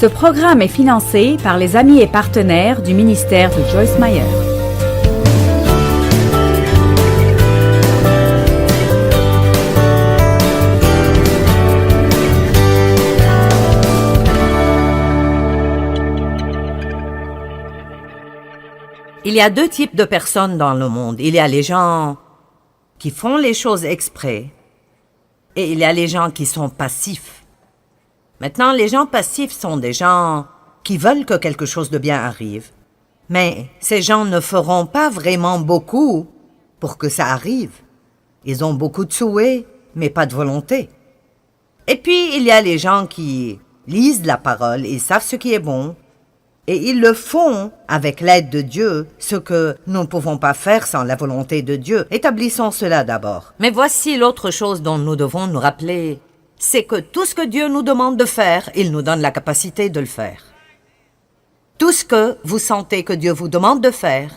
Ce programme est financé par les amis et partenaires du ministère de Joyce Meyer. Il y a deux types de personnes dans le monde. Il y a les gens qui font les choses exprès et il y a les gens qui sont passifs. Maintenant, les gens passifs sont des gens qui veulent que quelque chose de bien arrive. Mais ces gens ne feront pas vraiment beaucoup pour que ça arrive. Ils ont beaucoup de souhaits, mais pas de volonté. Et puis, il y a les gens qui lisent la parole, ils savent ce qui est bon, et ils le font avec l'aide de Dieu, ce que nous ne pouvons pas faire sans la volonté de Dieu. Établissons cela d'abord. Mais voici l'autre chose dont nous devons nous rappeler, c'est que tout ce que Dieu nous demande de faire, il nous donne la capacité de le faire. Tout ce que vous sentez que Dieu vous demande de faire,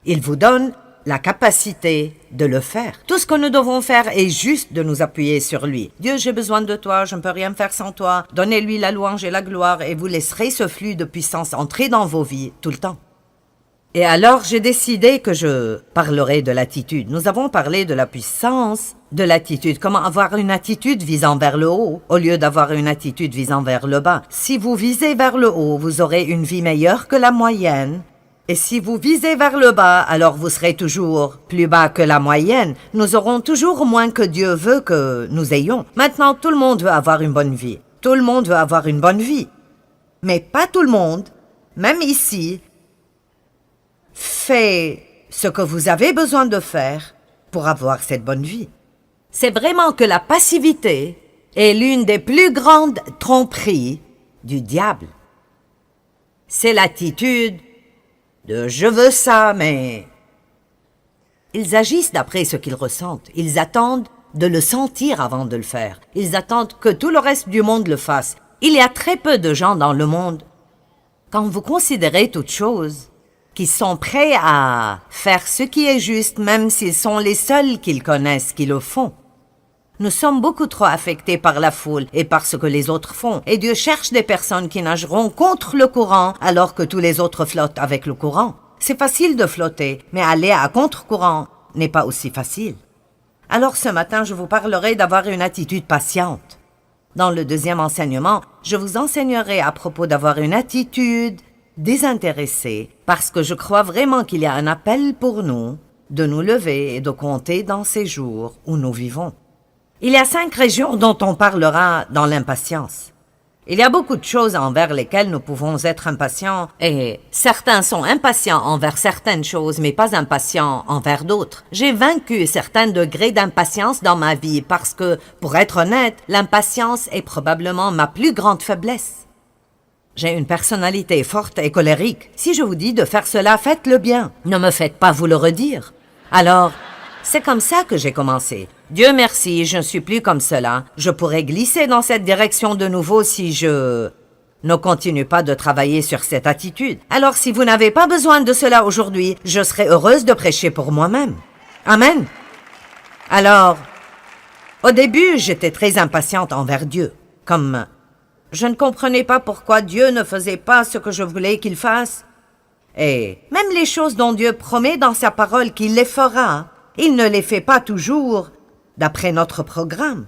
il vous donne la capacité de le faire. Tout ce que nous devons faire est juste de nous appuyer sur lui. Dieu, j'ai besoin de toi, je ne peux rien faire sans toi. Donnez-lui la louange et la gloire et vous laisserez ce flux de puissance entrer dans vos vies tout le temps. Et alors, j'ai décidé que je parlerai de l'attitude. Nous avons parlé de la puissance de l'attitude. Comment avoir une attitude visant vers le haut au lieu d'avoir une attitude visant vers le bas. Si vous visez vers le haut, vous aurez une vie meilleure que la moyenne. Et si vous visez vers le bas, alors vous serez toujours plus bas que la moyenne. Nous aurons toujours moins que Dieu veut que nous ayons. Maintenant, tout le monde veut avoir une bonne vie. Tout le monde veut avoir une bonne vie. Mais pas tout le monde, même ici, fait ce que vous avez besoin de faire pour avoir cette bonne vie. C'est vraiment que la passivité est l'une des plus grandes tromperies du diable. C'est l'attitude de « je veux ça, mais… » Ils agissent d'après ce qu'ils ressentent. Ils attendent de le sentir avant de le faire. Ils attendent que tout le reste du monde le fasse. Il y a très peu de gens dans le monde, quand vous considérez toutes choses, qui sont prêts à faire ce qui est juste, même s'ils sont les seuls qu'ils connaissent qui le font. Nous sommes beaucoup trop affectés par la foule et par ce que les autres font. Et Dieu cherche des personnes qui nageront contre le courant alors que tous les autres flottent avec le courant. C'est facile de flotter, mais aller à contre-courant n'est pas aussi facile. Alors ce matin, je vous parlerai d'avoir une attitude patiente. Dans le deuxième enseignement, je vous enseignerai à propos d'avoir une attitude désintéressée parce que je crois vraiment qu'il y a un appel pour nous de nous lever et de compter dans ces jours où nous vivons. Il y a 5 régions dont on parlera dans l'impatience. Il y a beaucoup de choses envers lesquelles nous pouvons être impatients, et certains sont impatients envers certaines choses, mais pas impatients envers d'autres. J'ai vaincu certains degrés d'impatience dans ma vie parce que, pour être honnête, l'impatience est probablement ma plus grande faiblesse. J'ai une personnalité forte et colérique. Si je vous dis de faire cela, faites-le bien. Ne me faites pas vous le redire. Alors, c'est comme ça que j'ai commencé. Dieu merci, je ne suis plus comme cela. Je pourrais glisser dans cette direction de nouveau si je ne continue pas de travailler sur cette attitude. Alors si vous n'avez pas besoin de cela aujourd'hui, je serai heureuse de prêcher pour moi-même. Amen. Alors, au début, j'étais très impatiente envers Dieu. Comme je ne comprenais pas pourquoi Dieu ne faisait pas ce que je voulais qu'il fasse. Et même les choses dont Dieu promet dans sa parole qu'il les fera, il ne les fait pas toujours d'après notre programme.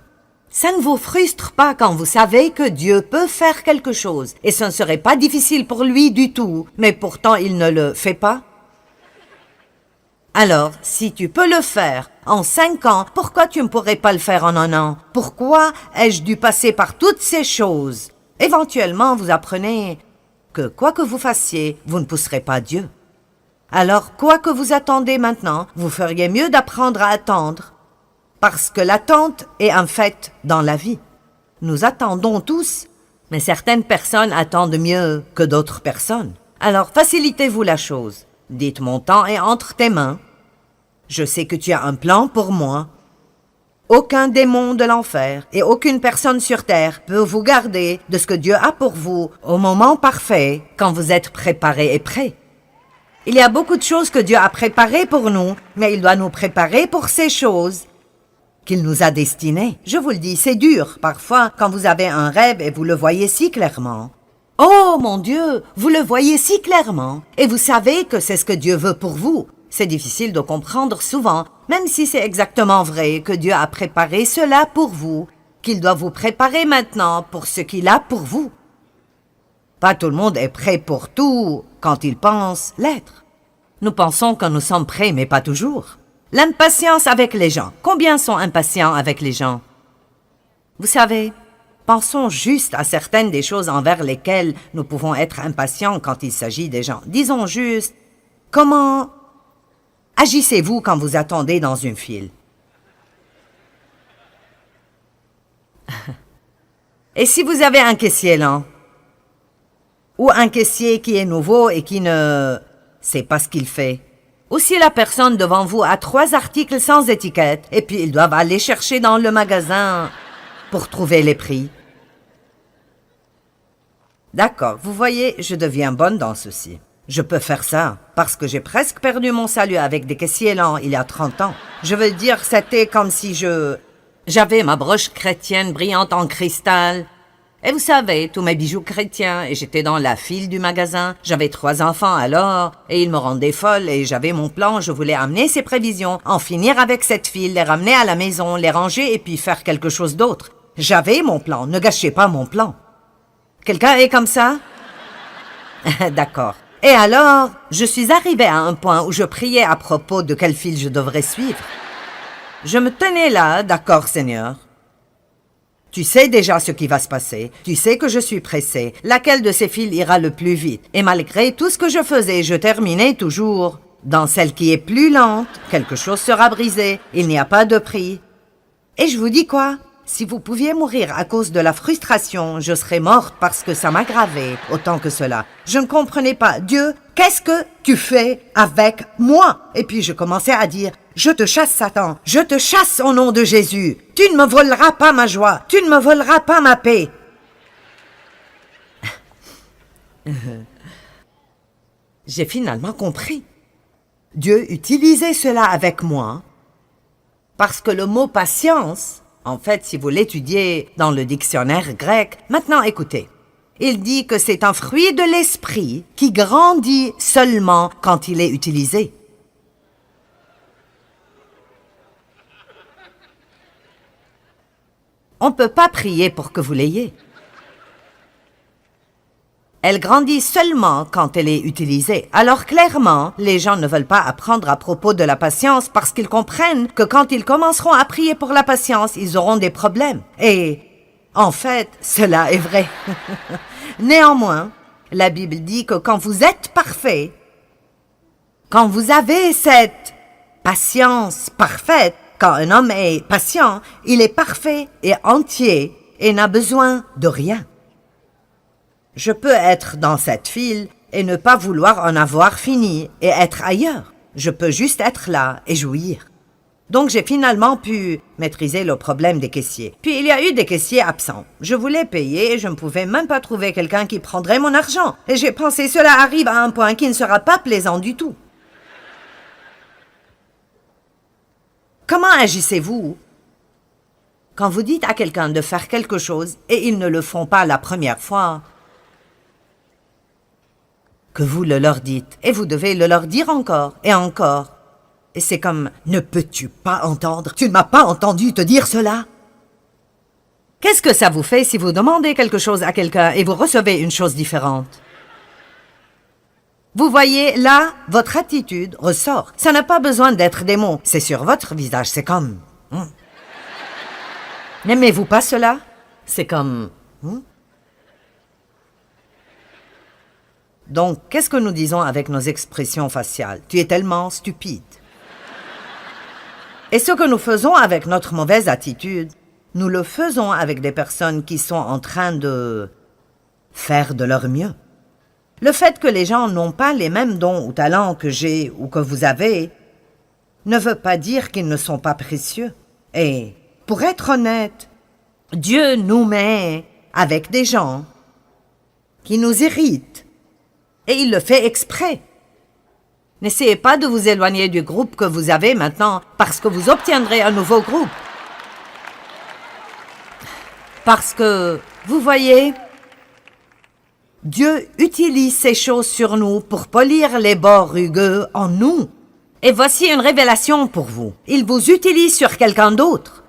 Ça ne vous frustre pas quand vous savez que Dieu peut faire quelque chose et ce ne serait pas difficile pour lui du tout, mais pourtant il ne le fait pas? Alors, si tu peux le faire en 5 ans, pourquoi tu ne pourrais pas le faire en 1 an? Pourquoi ai-je dû passer par toutes ces choses? Éventuellement, vous apprenez que quoi que vous fassiez, vous ne pousserez pas Dieu. Alors, quoi que vous attendez maintenant, vous feriez mieux d'apprendre à attendre. Parce que l'attente est un fait dans la vie. Nous attendons tous, mais certaines personnes attendent mieux que d'autres personnes. Alors, facilitez-vous la chose. Dites, mon temps est entre tes mains. Je sais que tu as un plan pour moi. Aucun démon de l'enfer et aucune personne sur terre peut vous garder de ce que Dieu a pour vous au moment parfait quand vous êtes préparé et prêt. Il y a beaucoup de choses que Dieu a préparées pour nous, mais il doit nous préparer pour ces choses qu'il nous a destinées. Je vous le dis, c'est dur parfois quand vous avez un rêve et vous le voyez si clairement. Oh mon Dieu, vous le voyez si clairement, et vous savez que c'est ce que Dieu veut pour vous. C'est difficile de comprendre souvent, même si c'est exactement vrai que Dieu a préparé cela pour vous, qu'il doit vous préparer maintenant pour ce qu'il a pour vous. Pas tout le monde est prêt pour tout quand il pense l'être. Nous pensons que nous sommes prêts, mais pas toujours. L'impatience avec les gens. Combien sont impatients avec les gens? Vous savez, pensons juste à certaines des choses envers lesquelles nous pouvons être impatients quand il s'agit des gens. Disons juste, comment agissez-vous quand vous attendez dans une file? Et si vous avez un caissier lent? Ou un caissier qui est nouveau et qui ne sait pas ce qu'il fait? Ou si la personne devant vous a 3 articles sans étiquette et puis ils doivent aller chercher dans le magasin pour trouver les prix? D'accord, vous voyez, je deviens bonne dans ceci. Je peux faire ça parce que j'ai presque perdu mon salut avec des caissiers lents il y a 30 ans. Je veux dire, c'était comme si j'avais ma broche chrétienne brillante en cristal. Et vous savez, tous mes bijoux chrétiens, et j'étais dans la file du magasin. J'avais 3 enfants alors, et ils me rendaient folle, et j'avais mon plan, je voulais amener ces prévisions, en finir avec cette file, les ramener à la maison, les ranger, et puis faire quelque chose d'autre. J'avais mon plan, ne gâchez pas mon plan. Quelqu'un est comme ça? D'accord. Et alors, je suis arrivée à un point où je priais à propos de quelle file je devrais suivre. Je me tenais là, d'accord, Seigneur. Tu sais déjà ce qui va se passer. Tu sais que je suis pressée. Laquelle de ces files ira le plus vite? Et malgré tout ce que je faisais, je terminais toujours. Dans celle qui est plus lente, quelque chose sera brisé. Il n'y a pas de prix. Et je vous dis quoi? Si vous pouviez mourir à cause de la frustration, je serais morte parce que ça m'aggravait autant que cela. Je ne comprenais pas. Dieu, qu'est-ce que tu fais avec moi? Et puis je commençais à dire, je te chasse Satan, je te chasse au nom de Jésus. Tu ne me voleras pas ma joie, tu ne me voleras pas ma paix. J'ai finalement compris. Dieu utilisait cela avec moi parce que le mot patience, en fait, si vous l'étudiez dans le dictionnaire grec, maintenant écoutez, il dit que c'est un fruit de l'esprit qui grandit seulement quand il est utilisé. On ne peut pas prier pour que vous l'ayez. Elle grandit seulement quand elle est utilisée. Alors clairement, les gens ne veulent pas apprendre à propos de la patience parce qu'ils comprennent que quand ils commenceront à prier pour la patience, ils auront des problèmes. Et en fait, cela est vrai. Néanmoins, la Bible dit que quand vous êtes parfait, quand vous avez cette patience parfaite, quand un homme est patient, il est parfait et entier et n'a besoin de rien. Je peux être dans cette file et ne pas vouloir en avoir fini et être ailleurs. Je peux juste être là et jouir. Donc j'ai finalement pu maîtriser le problème des caissiers. Puis il y a eu des caissiers absents. Je voulais payer et je ne pouvais même pas trouver quelqu'un qui prendrait mon argent. Et j'ai pensé cela arrive à un point qui ne sera pas plaisant du tout. Comment agissez-vous quand vous dites à quelqu'un de faire quelque chose et ils ne le font pas la première fois? Que vous le leur dites, et vous devez le leur dire encore, et encore. Et c'est comme, ne peux-tu pas entendre? Tu ne m'as pas entendu te dire cela? Qu'est-ce que ça vous fait si vous demandez quelque chose à quelqu'un et vous recevez une chose différente? Vous voyez, là, votre attitude ressort. Ça n'a pas besoin d'être des mots, c'est sur votre visage, c'est comme... N'aimez-vous pas cela? C'est comme... Donc, qu'est-ce que nous disons avec nos expressions faciales? Tu es tellement stupide. Et ce que nous faisons avec notre mauvaise attitude, nous le faisons avec des personnes qui sont en train de faire de leur mieux. Le fait que les gens n'ont pas les mêmes dons ou talents que j'ai ou que vous avez ne veut pas dire qu'ils ne sont pas précieux. Et, pour être honnête, Dieu nous met avec des gens qui nous irritent. Et il le fait exprès. N'essayez pas de vous éloigner du groupe que vous avez maintenant parce que vous obtiendrez un nouveau groupe. Parce que, vous voyez, Dieu utilise ces choses sur nous pour polir les bords rugueux en nous. Et voici une révélation pour vous. Il vous utilise sur quelqu'un d'autre.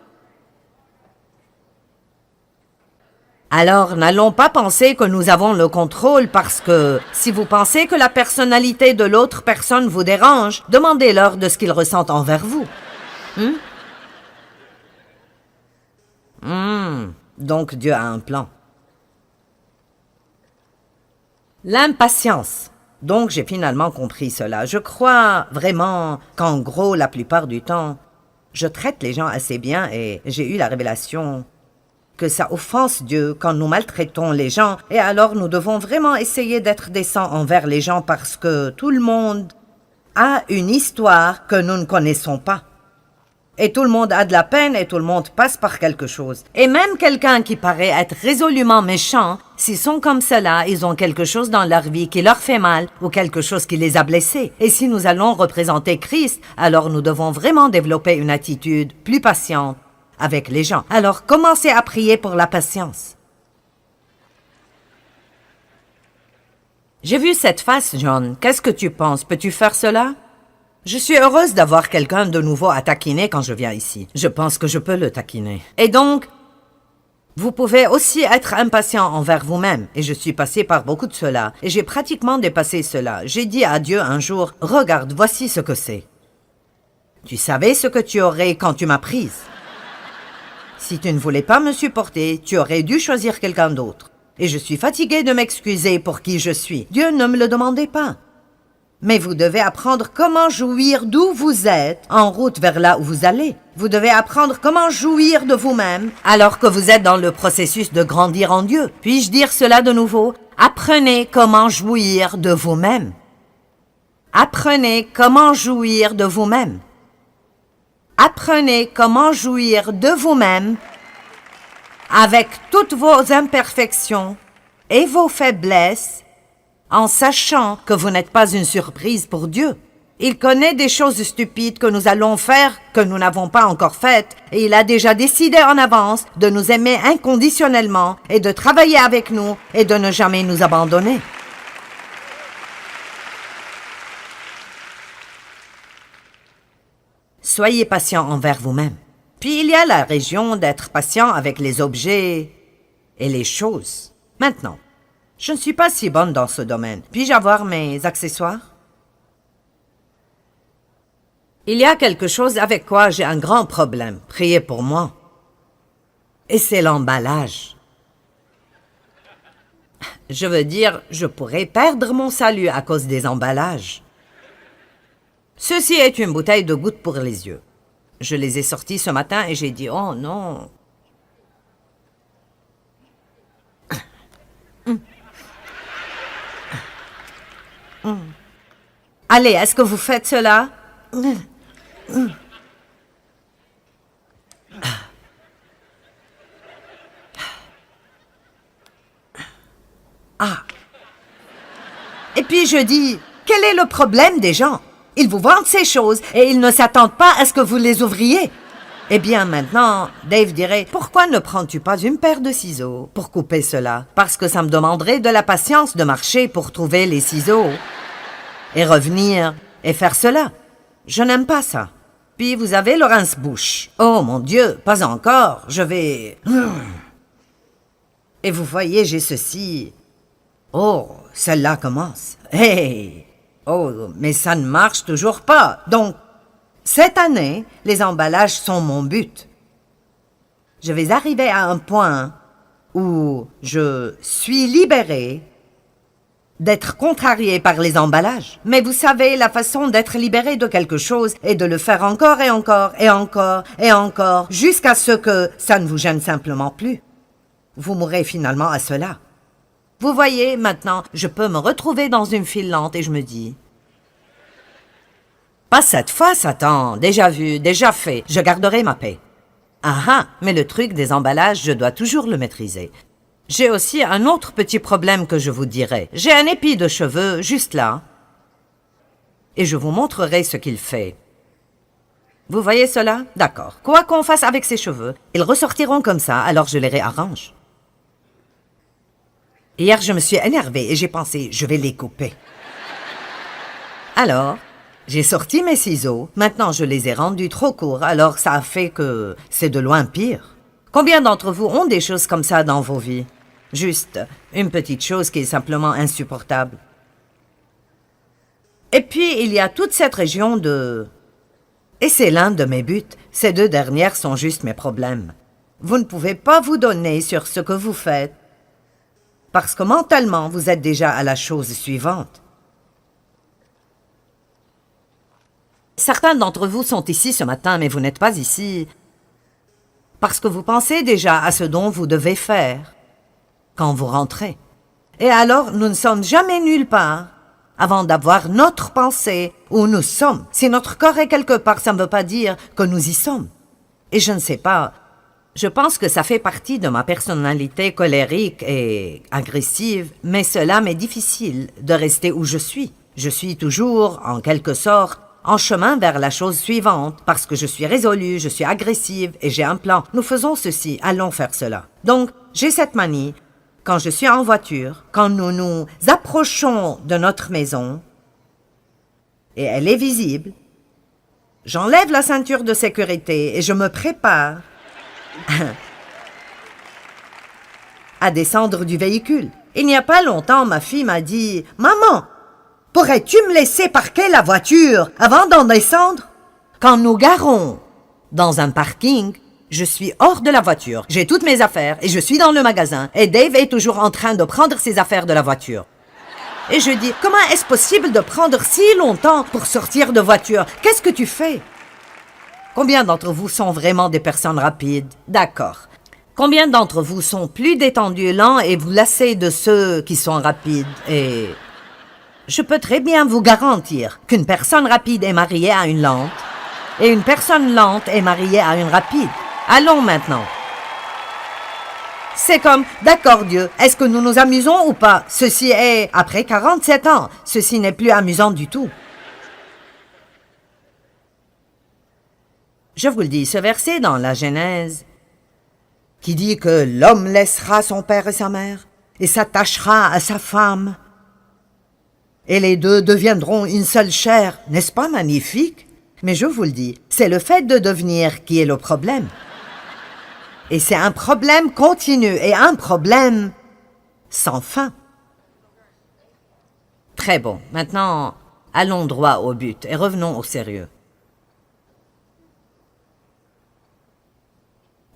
Alors, n'allons pas penser que nous avons le contrôle parce que si vous pensez que la personnalité de l'autre personne vous dérange, demandez-leur de ce qu'ils ressentent envers vous. Donc Dieu a un plan. L'impatience. Donc j'ai finalement compris cela. Je crois vraiment qu'en gros, la plupart du temps, je traite les gens assez bien et j'ai eu la révélation que ça offense Dieu quand nous maltraitons les gens, et alors nous devons vraiment essayer d'être décents envers les gens parce que tout le monde a une histoire que nous ne connaissons pas. Et tout le monde a de la peine et tout le monde passe par quelque chose. Et même quelqu'un qui paraît être résolument méchant, s'ils sont comme cela, ils ont quelque chose dans leur vie qui leur fait mal ou quelque chose qui les a blessés. Et si nous allons représenter Christ, alors nous devons vraiment développer une attitude plus patiente avec les gens. Alors, commencez à prier pour la patience. J'ai vu cette face, John. Qu'est-ce que tu penses? Peux-tu faire cela? Je suis heureuse d'avoir quelqu'un de nouveau à taquiner quand je viens ici. Je pense que je peux le taquiner. Et donc, vous pouvez aussi être impatient envers vous-même. Et je suis passée par beaucoup de cela. Et j'ai pratiquement dépassé cela. J'ai dit à Dieu un jour, « Regarde, voici ce que c'est. Tu savais ce que tu aurais quand tu m'as prise. Si tu ne voulais pas me supporter, tu aurais dû choisir quelqu'un d'autre. Et je suis fatiguée de m'excuser pour qui je suis. Dieu ne me le demandait pas. Mais vous devez apprendre comment jouir d'où vous êtes en route vers là où vous allez. Vous devez apprendre comment jouir de vous-même alors que vous êtes dans le processus de grandir en Dieu. Puis-je dire cela de nouveau? Apprenez comment jouir de vous-même. Apprenez comment jouir de vous-même. Apprenez comment jouir de vous-même avec toutes vos imperfections et vos faiblesses, en sachant que vous n'êtes pas une surprise pour Dieu. Il connaît des choses stupides que nous allons faire que nous n'avons pas encore faites, et il a déjà décidé en avance de nous aimer inconditionnellement et de travailler avec nous et de ne jamais nous abandonner. Soyez patient envers vous-même. Puis il y a la région d'être patient avec les objets et les choses. Maintenant, je ne suis pas si bonne dans ce domaine. Puis-je avoir mes accessoires? Il y a quelque chose avec quoi j'ai un grand problème. Priez pour moi. Et c'est l'emballage. Je veux dire, je pourrais perdre mon salut à cause des emballages. Ceci est une bouteille de gouttes pour les yeux. Je les ai sortis ce matin et j'ai dit, oh non. Allez, est-ce que vous faites cela? Ah. Et puis je dis, quel est le problème des gens? Ils vous vendent ces choses et ils ne s'attendent pas à ce que vous les ouvriez. Eh bien maintenant, Dave dirait, pourquoi ne prends-tu pas une paire de ciseaux pour couper cela? Parce que ça me demanderait de la patience de marcher pour trouver les ciseaux et revenir et faire cela. Je n'aime pas ça. Puis vous avez le rince-bouche. Oh mon Dieu, pas encore, je vais... Et vous voyez, j'ai ceci. Oh, celle-là commence. Hey! Oh, mais ça ne marche toujours pas. Donc, cette année, les emballages sont mon but. Je vais arriver à un point où je suis libérée d'être contrariée par les emballages. Mais vous savez, la façon d'être libérée de quelque chose est de le faire encore et encore et encore et encore jusqu'à ce que ça ne vous gêne simplement plus. Vous mourrez finalement à cela. Vous voyez, maintenant, je peux me retrouver dans une file lente et je me dis... Pas cette fois, Satan. Déjà vu, déjà fait. Je garderai ma paix. Ah ah, mais le truc des emballages, je dois toujours le maîtriser. J'ai aussi un autre petit problème que je vous dirai. J'ai un épi de cheveux juste là. Et je vous montrerai ce qu'il fait. Vous voyez cela? D'accord. Quoi qu'on fasse avec ces cheveux, ils ressortiront comme ça, alors je les réarrange. Hier, je me suis énervée et j'ai pensé, je vais les couper. Alors, j'ai sorti mes ciseaux. Maintenant, je les ai rendus trop courts, alors ça a fait que c'est de loin pire. Combien d'entre vous ont des choses comme ça dans vos vies? Juste une petite chose qui est simplement insupportable. Et puis, il y a toute cette région de... Et c'est l'un de mes buts. Ces deux dernières sont juste mes problèmes. Vous ne pouvez pas vous donner sur ce que vous faites, parce que mentalement, vous êtes déjà à la chose suivante. Certains d'entre vous sont ici ce matin, mais vous n'êtes pas ici parce que vous pensez déjà à ce dont vous devez faire quand vous rentrez. Et alors, nous ne sommes jamais nulle part avant d'avoir notre pensée où nous sommes. Si notre corps est quelque part, ça ne veut pas dire que nous y sommes. Et je ne sais pas, je pense que ça fait partie de ma personnalité colérique et agressive, mais cela m'est difficile de rester où je suis. Je suis toujours, en quelque sorte, en chemin vers la chose suivante, parce que je suis résolue, je suis agressive et j'ai un plan. Nous faisons ceci, allons faire cela. Donc, j'ai cette manie, quand je suis en voiture, quand nous nous approchons de notre maison, et elle est visible, j'enlève la ceinture de sécurité et je me prépare à descendre du véhicule. Il n'y a pas longtemps, ma fille m'a dit « Maman, pourrais-tu me laisser parquer la voiture avant d'en descendre? » Quand nous garons dans un parking, je suis hors de la voiture. J'ai toutes mes affaires et je suis dans le magasin. Et Dave est toujours en train de prendre ses affaires de la voiture. Et je dis, comment est-ce possible de prendre si longtemps pour sortir de voiture? Qu'est-ce que tu fais? Combien d'entre vous sont vraiment des personnes rapides? D'accord. Combien d'entre vous sont plus détendus, lents et vous lassez de ceux qui sont rapides? Et je peux très bien vous garantir qu'une personne rapide est mariée à une lente et une personne lente est mariée à une rapide. Allons maintenant. C'est comme, d'accord Dieu, est-ce que nous nous amusons ou pas? Ceci est, après 47 ans, ceci n'est plus amusant du tout. Je vous le dis, ce verset dans la Genèse, qui dit que l'homme laissera son père et sa mère, et s'attachera à sa femme, et les deux deviendront une seule chair, n'est-ce pas magnifique? Mais je vous le dis, c'est le fait de devenir qui est le problème. Et c'est un problème continu et un problème sans fin. Très bon. Maintenant, allons droit au but et revenons au sérieux.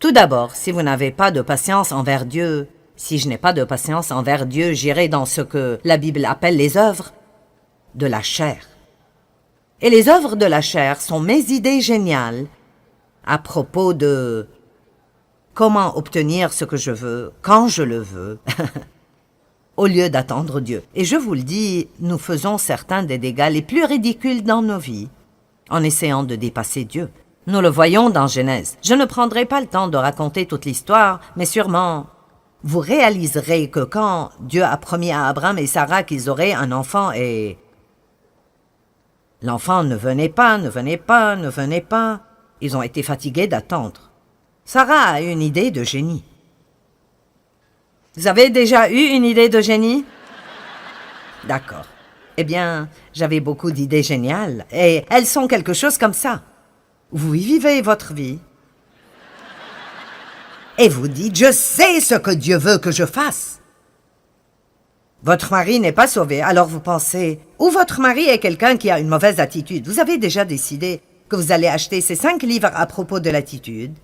Tout d'abord, si vous n'avez pas de patience envers Dieu, si je n'ai pas de patience envers Dieu, j'irai dans ce que la Bible appelle les œuvres de la chair. Et les œuvres de la chair sont mes idées géniales à propos de comment obtenir ce que je veux, quand je le veux, au lieu d'attendre Dieu. Et je vous le dis, nous faisons certains des dégâts les plus ridicules dans nos vies en essayant de dépasser Dieu. Nous le voyons dans Genèse. Je ne prendrai pas le temps de raconter toute l'histoire, mais sûrement vous réaliserez que quand Dieu a promis à Abraham et Sarah qu'ils auraient un enfant et l'enfant ne venait pas, ils ont été fatigués d'attendre. Sarah a une idée de génie. Vous avez déjà eu une idée de génie? D'accord. Eh bien, j'avais beaucoup d'idées géniales, et elles sont quelque chose comme ça. Vous vivez votre vie, et vous dites, je sais ce que Dieu veut que je fasse. Votre mari n'est pas sauvé, alors vous pensez, ou votre mari est quelqu'un qui a une mauvaise attitude. Vous avez déjà décidé que vous allez acheter ces 5 livres à propos de l'attitude,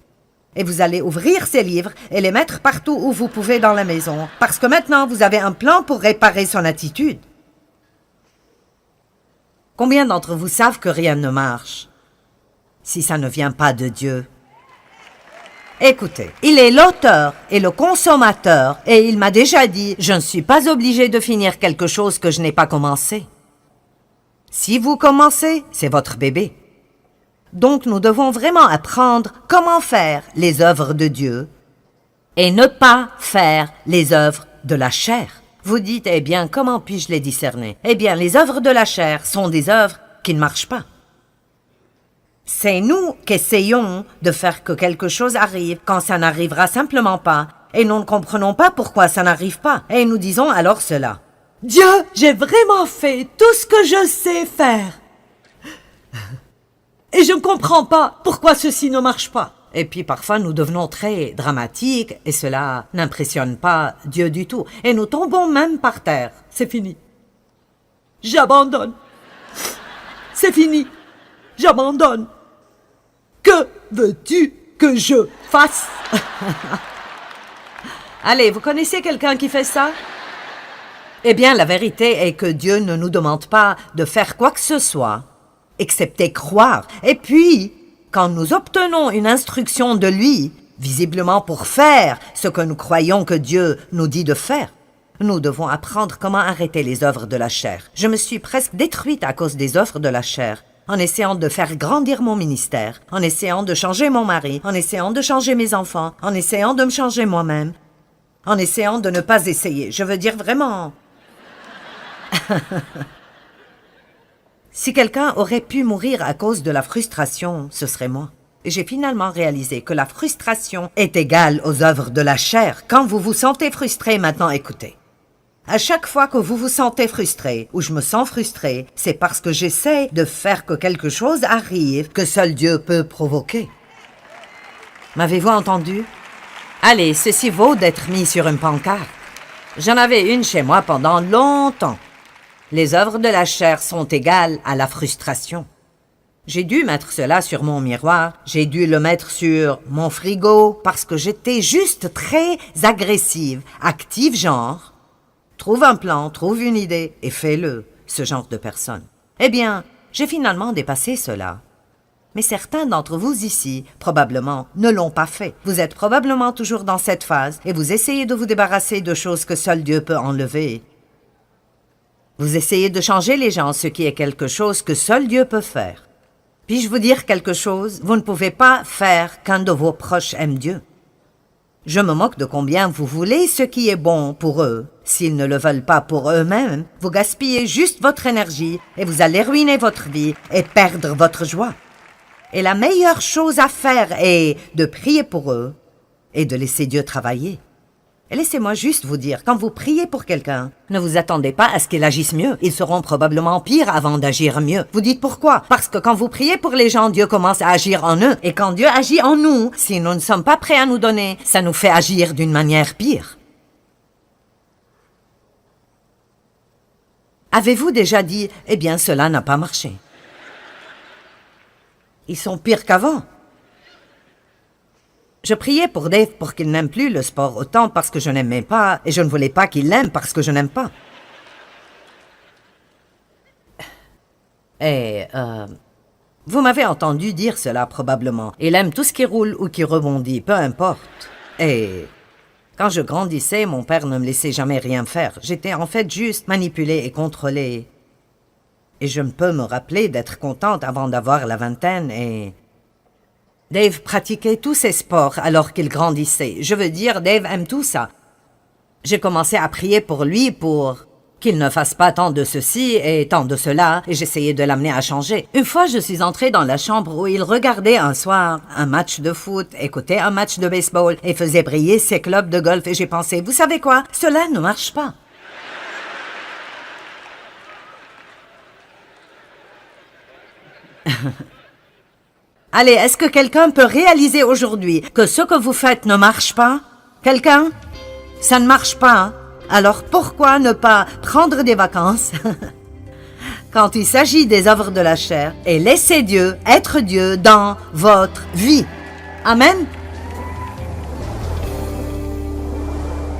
et vous allez ouvrir ces livres et les mettre partout où vous pouvez dans la maison, parce que maintenant vous avez un plan pour réparer son attitude. Combien d'entre vous savent que rien ne marche si ça ne vient pas de Dieu? Écoutez, il est l'auteur et le consommateur, et il m'a déjà dit, je ne suis pas obligé de finir quelque chose que je n'ai pas commencé. Si vous commencez, c'est votre bébé. Donc nous devons vraiment apprendre comment faire les œuvres de Dieu et ne pas faire les œuvres de la chair. Vous dites, eh bien, comment puis-je les discerner? Eh bien, les œuvres de la chair sont des œuvres qui ne marchent pas. C'est nous qui essayons de faire que quelque chose arrive quand ça n'arrivera simplement pas Et nous ne comprenons pas pourquoi ça n'arrive pas. Et nous disons alors cela. Dieu, j'ai vraiment fait tout ce que je sais faire. Et je ne comprends pas pourquoi ceci ne marche pas. Et puis parfois nous devenons très dramatiques et cela n'impressionne pas Dieu du tout. Et nous tombons même par terre. C'est fini. J'abandonne. C'est fini. J'abandonne. Que veux-tu que je fasse? Allez, vous connaissez quelqu'un qui fait ça? Eh bien, la vérité est que Dieu ne nous demande pas de faire quoi que ce soit, excepté croire. Et puis, quand nous obtenons une instruction de lui, visiblement pour faire ce que nous croyons que Dieu nous dit de faire, nous devons apprendre comment arrêter les œuvres de la chair. Je me suis presque détruite à cause des œuvres de la chair, en essayant de faire grandir mon ministère, en essayant de changer mon mari, en essayant de changer mes enfants, en essayant de me changer moi-même, en essayant de ne pas essayer. Je veux dire vraiment... Si quelqu'un aurait pu mourir à cause de la frustration, ce serait moi. Et j'ai finalement réalisé que la frustration est égale aux œuvres de la chair. Quand vous vous sentez frustré, maintenant écoutez. À chaque fois que vous vous sentez frustré, ou je me sens frustré, c'est parce que j'essaie de faire que quelque chose arrive que seul Dieu peut provoquer. M'avez-vous entendu? Allez, ceci vaut d'être mis sur une pancarte. J'en avais une chez moi pendant longtemps. Les œuvres de la chair sont égales à la frustration. J'ai dû mettre cela sur mon miroir, j'ai dû le mettre sur mon frigo, parce que j'étais juste très agressive, active genre. Trouve un plan, trouve une idée et fais-le, ce genre de personne. Eh bien, j'ai finalement dépassé cela. Mais certains d'entre vous ici, probablement, ne l'ont pas fait. Vous êtes probablement toujours dans cette phase et vous essayez de vous débarrasser de choses que seul Dieu peut enlever. Vous essayez de changer les gens, ce qui est quelque chose que seul Dieu peut faire. Puis-je vous dire quelque chose? Vous ne pouvez pas faire qu'un de vos proches aime Dieu. Je me moque de combien vous voulez ce qui est bon pour eux. S'ils ne le veulent pas pour eux-mêmes, vous gaspillez juste votre énergie et vous allez ruiner votre vie et perdre votre joie. Et la meilleure chose à faire est de prier pour eux et de laisser Dieu travailler. Et laissez-moi juste vous dire, quand vous priez pour quelqu'un, ne vous attendez pas à ce qu'il agisse mieux. Ils seront probablement pires avant d'agir mieux. Vous dites pourquoi? Parce que quand vous priez pour les gens, Dieu commence à agir en eux. Et quand Dieu agit en nous, si nous ne sommes pas prêts à nous donner, ça nous fait agir d'une manière pire. Avez-vous déjà dit, eh bien, cela n'a pas marché? Ils sont pires qu'avant. Je priais pour Dave pour qu'il n'aime plus le sport autant parce que je n'aimais pas, et je ne voulais pas qu'il l'aime parce que je n'aime pas. Et, vous m'avez entendu dire cela probablement. Il aime tout ce qui roule ou qui rebondit, peu importe. Et quand je grandissais, mon père ne me laissait jamais rien faire. J'étais en fait juste manipulée et contrôlée. Et je ne peux me rappeler d'être contente avant d'avoir la vingtaine et... Dave pratiquait tous ses sports alors qu'il grandissait. Je veux dire, Dave aime tout ça. J'ai commencé à prier pour lui pour qu'il ne fasse pas tant de ceci et tant de cela, et j'essayais de l'amener à changer. Une fois, je suis entrée dans la chambre où il regardait un soir un match de foot, écoutait un match de baseball et faisait briller ses clubs de golf, et j'ai pensé, vous savez quoi? Cela ne marche pas. Allez, est-ce que quelqu'un peut réaliser aujourd'hui que ce que vous faites ne marche pas? Quelqu'un? Ça ne marche pas, hein? Alors pourquoi ne pas prendre des vacances quand il s'agit des œuvres de la chair et laisser Dieu être Dieu dans votre vie? Amen?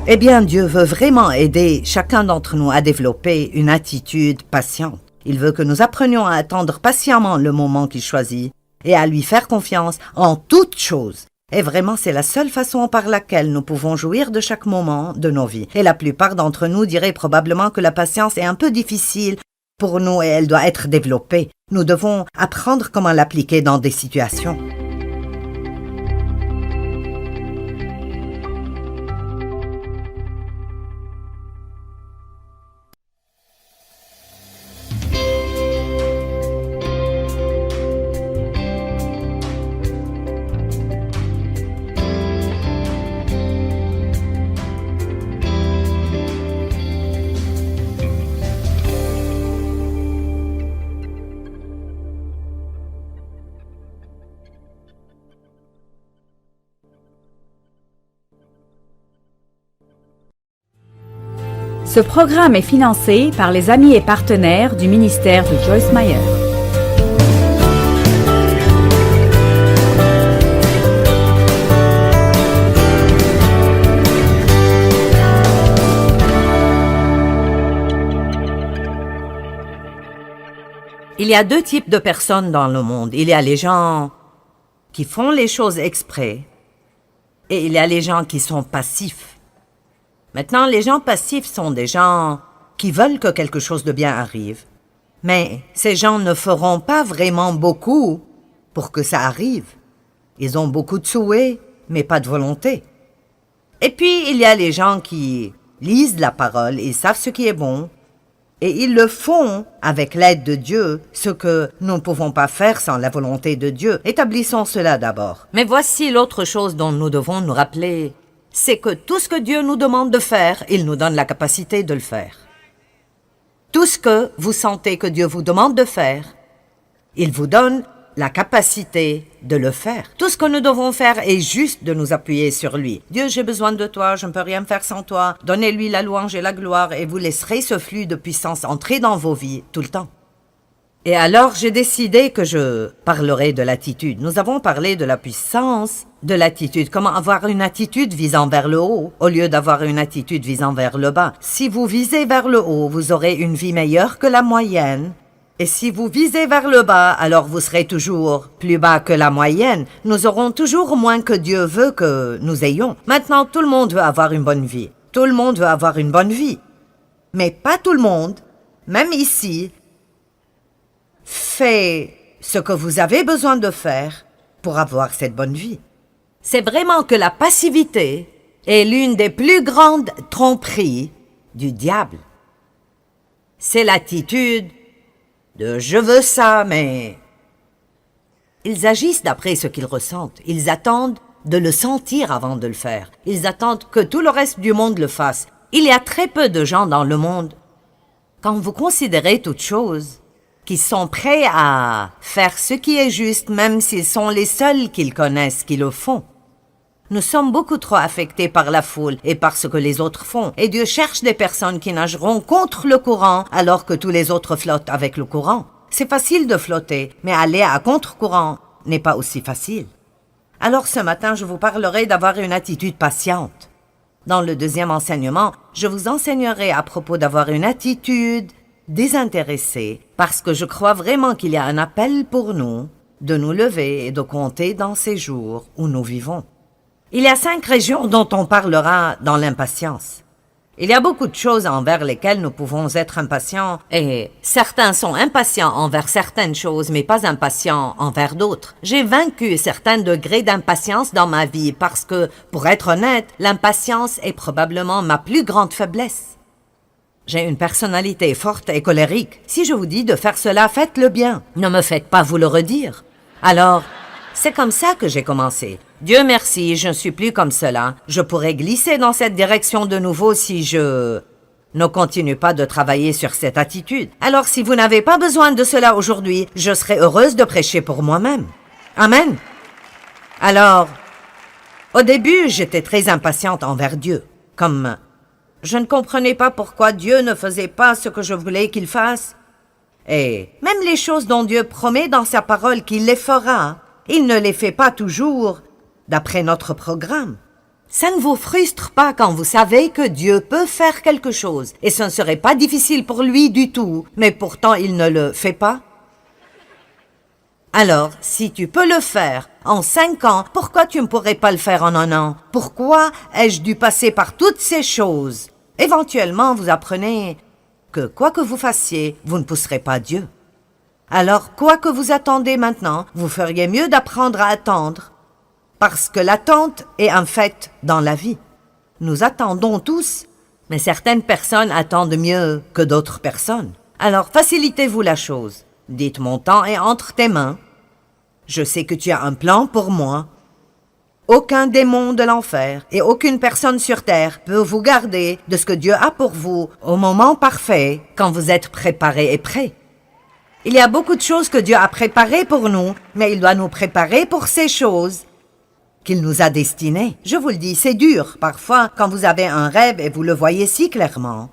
Eh bien, Dieu veut vraiment aider chacun d'entre nous à développer une attitude patiente. Il veut que nous apprenions à attendre patiemment le moment qu'il choisit et à lui faire confiance en toutes choses. Et vraiment, c'est la seule façon par laquelle nous pouvons jouir de chaque moment de nos vies. Et la plupart d'entre nous diraient probablement que la patience est un peu difficile pour nous et elle doit être développée. Nous devons apprendre comment l'appliquer dans des situations. Ce programme est financé par les amis et partenaires du ministère de Joyce Meyer. Il y a deux types de personnes dans le monde. Il y a les gens qui font les choses exprès et il y a les gens qui sont passifs. Maintenant, les gens passifs sont des gens qui veulent que quelque chose de bien arrive. Mais ces gens ne feront pas vraiment beaucoup pour que ça arrive. Ils ont beaucoup de souhaits, mais pas de volonté. Et puis, il y a les gens qui lisent la parole, ils savent ce qui est bon, et ils le font avec l'aide de Dieu, ce que nous ne pouvons pas faire sans la volonté de Dieu. Établissons cela d'abord. Mais voici l'autre chose dont nous devons nous rappeler, c'est que tout ce que Dieu nous demande de faire, il nous donne la capacité de le faire. Tout ce que vous sentez que Dieu vous demande de faire, il vous donne la capacité de le faire. Tout ce que nous devons faire est juste de nous appuyer sur lui. Dieu, j'ai besoin de toi, je ne peux rien faire sans toi. Donnez-lui la louange et la gloire et vous laisserez ce flux de puissance entrer dans vos vies tout le temps. Et alors, j'ai décidé que je parlerai de l'attitude. Nous avons parlé de la puissance de l'attitude. Comment avoir une attitude visant vers le haut au lieu d'avoir une attitude visant vers le bas. Si vous visez vers le haut, vous aurez une vie meilleure que la moyenne. Et si vous visez vers le bas, alors vous serez toujours plus bas que la moyenne. Nous aurons toujours moins que Dieu veut que nous ayons. Maintenant, tout le monde veut avoir une bonne vie. Tout le monde veut avoir une bonne vie. Mais pas tout le monde, même ici, fait ce que vous avez besoin de faire pour avoir cette bonne vie. C'est vraiment que la passivité est l'une des plus grandes tromperies du diable. C'est l'attitude de « je veux ça, mais… » Ils agissent d'après ce qu'ils ressentent. Ils attendent de le sentir avant de le faire. Ils attendent que tout le reste du monde le fasse. Il y a très peu de gens dans le monde, quand vous considérez toutes choses, qui sont prêts à faire ce qui est juste, même s'ils sont les seuls qu'ils connaissent qui le font. Nous sommes beaucoup trop affectés par la foule et par ce que les autres font. Et Dieu cherche des personnes qui nageront contre le courant alors que tous les autres flottent avec le courant. C'est facile de flotter, mais aller à contre-courant n'est pas aussi facile. Alors ce matin, je vous parlerai d'avoir une attitude patiente. Dans le deuxième enseignement, je vous enseignerai à propos d'avoir une attitude désintéressée parce que je crois vraiment qu'il y a un appel pour nous de nous lever et de compter dans ces jours où nous vivons. Il y a 5 régions dont on parlera dans l'impatience. Il y a beaucoup de choses envers lesquelles nous pouvons être impatients et certains sont impatients envers certaines choses mais pas impatients envers d'autres. J'ai vaincu certains degrés d'impatience dans ma vie parce que, pour être honnête, l'impatience est probablement ma plus grande faiblesse. J'ai une personnalité forte et colérique. Si je vous dis de faire cela, faites-le bien. Ne me faites pas vous le redire. Alors, c'est comme ça que j'ai commencé. Dieu merci, je ne suis plus comme cela. Je pourrais glisser dans cette direction de nouveau si je ne continue pas de travailler sur cette attitude. Alors si vous n'avez pas besoin de cela aujourd'hui, je serai heureuse de prêcher pour moi-même. Amen. Alors, au début, j'étais très impatiente envers Dieu. Comme je ne comprenais pas pourquoi Dieu ne faisait pas ce que je voulais qu'il fasse. Et même les choses dont Dieu promet dans sa parole qu'il les fera, il ne les fait pas toujours d'après notre programme. Ça ne vous frustre pas quand vous savez que Dieu peut faire quelque chose et ce ne serait pas difficile pour lui du tout, mais pourtant il ne le fait pas? Alors, si tu peux le faire en 5 ans, pourquoi tu ne pourrais pas le faire en 1 an? Pourquoi ai-je dû passer par toutes ces choses? Éventuellement, vous apprenez que quoi que vous fassiez, vous ne pousserez pas Dieu. Alors, quoi que vous attendez maintenant, vous feriez mieux d'apprendre à attendre. Parce que l'attente est un fait dans la vie. Nous attendons tous, mais certaines personnes attendent mieux que d'autres personnes. Alors facilitez-vous la chose. Dites mon temps est entre tes mains. Je sais que tu as un plan pour moi. Aucun démon de l'enfer et aucune personne sur terre peut vous garder de ce que Dieu a pour vous au moment parfait quand vous êtes préparé et prêt. Il y a beaucoup de choses que Dieu a préparées pour nous, mais il doit nous préparer pour ces choses qu'il nous a destinées. Je vous le dis, c'est dur parfois quand vous avez un rêve et vous le voyez si clairement.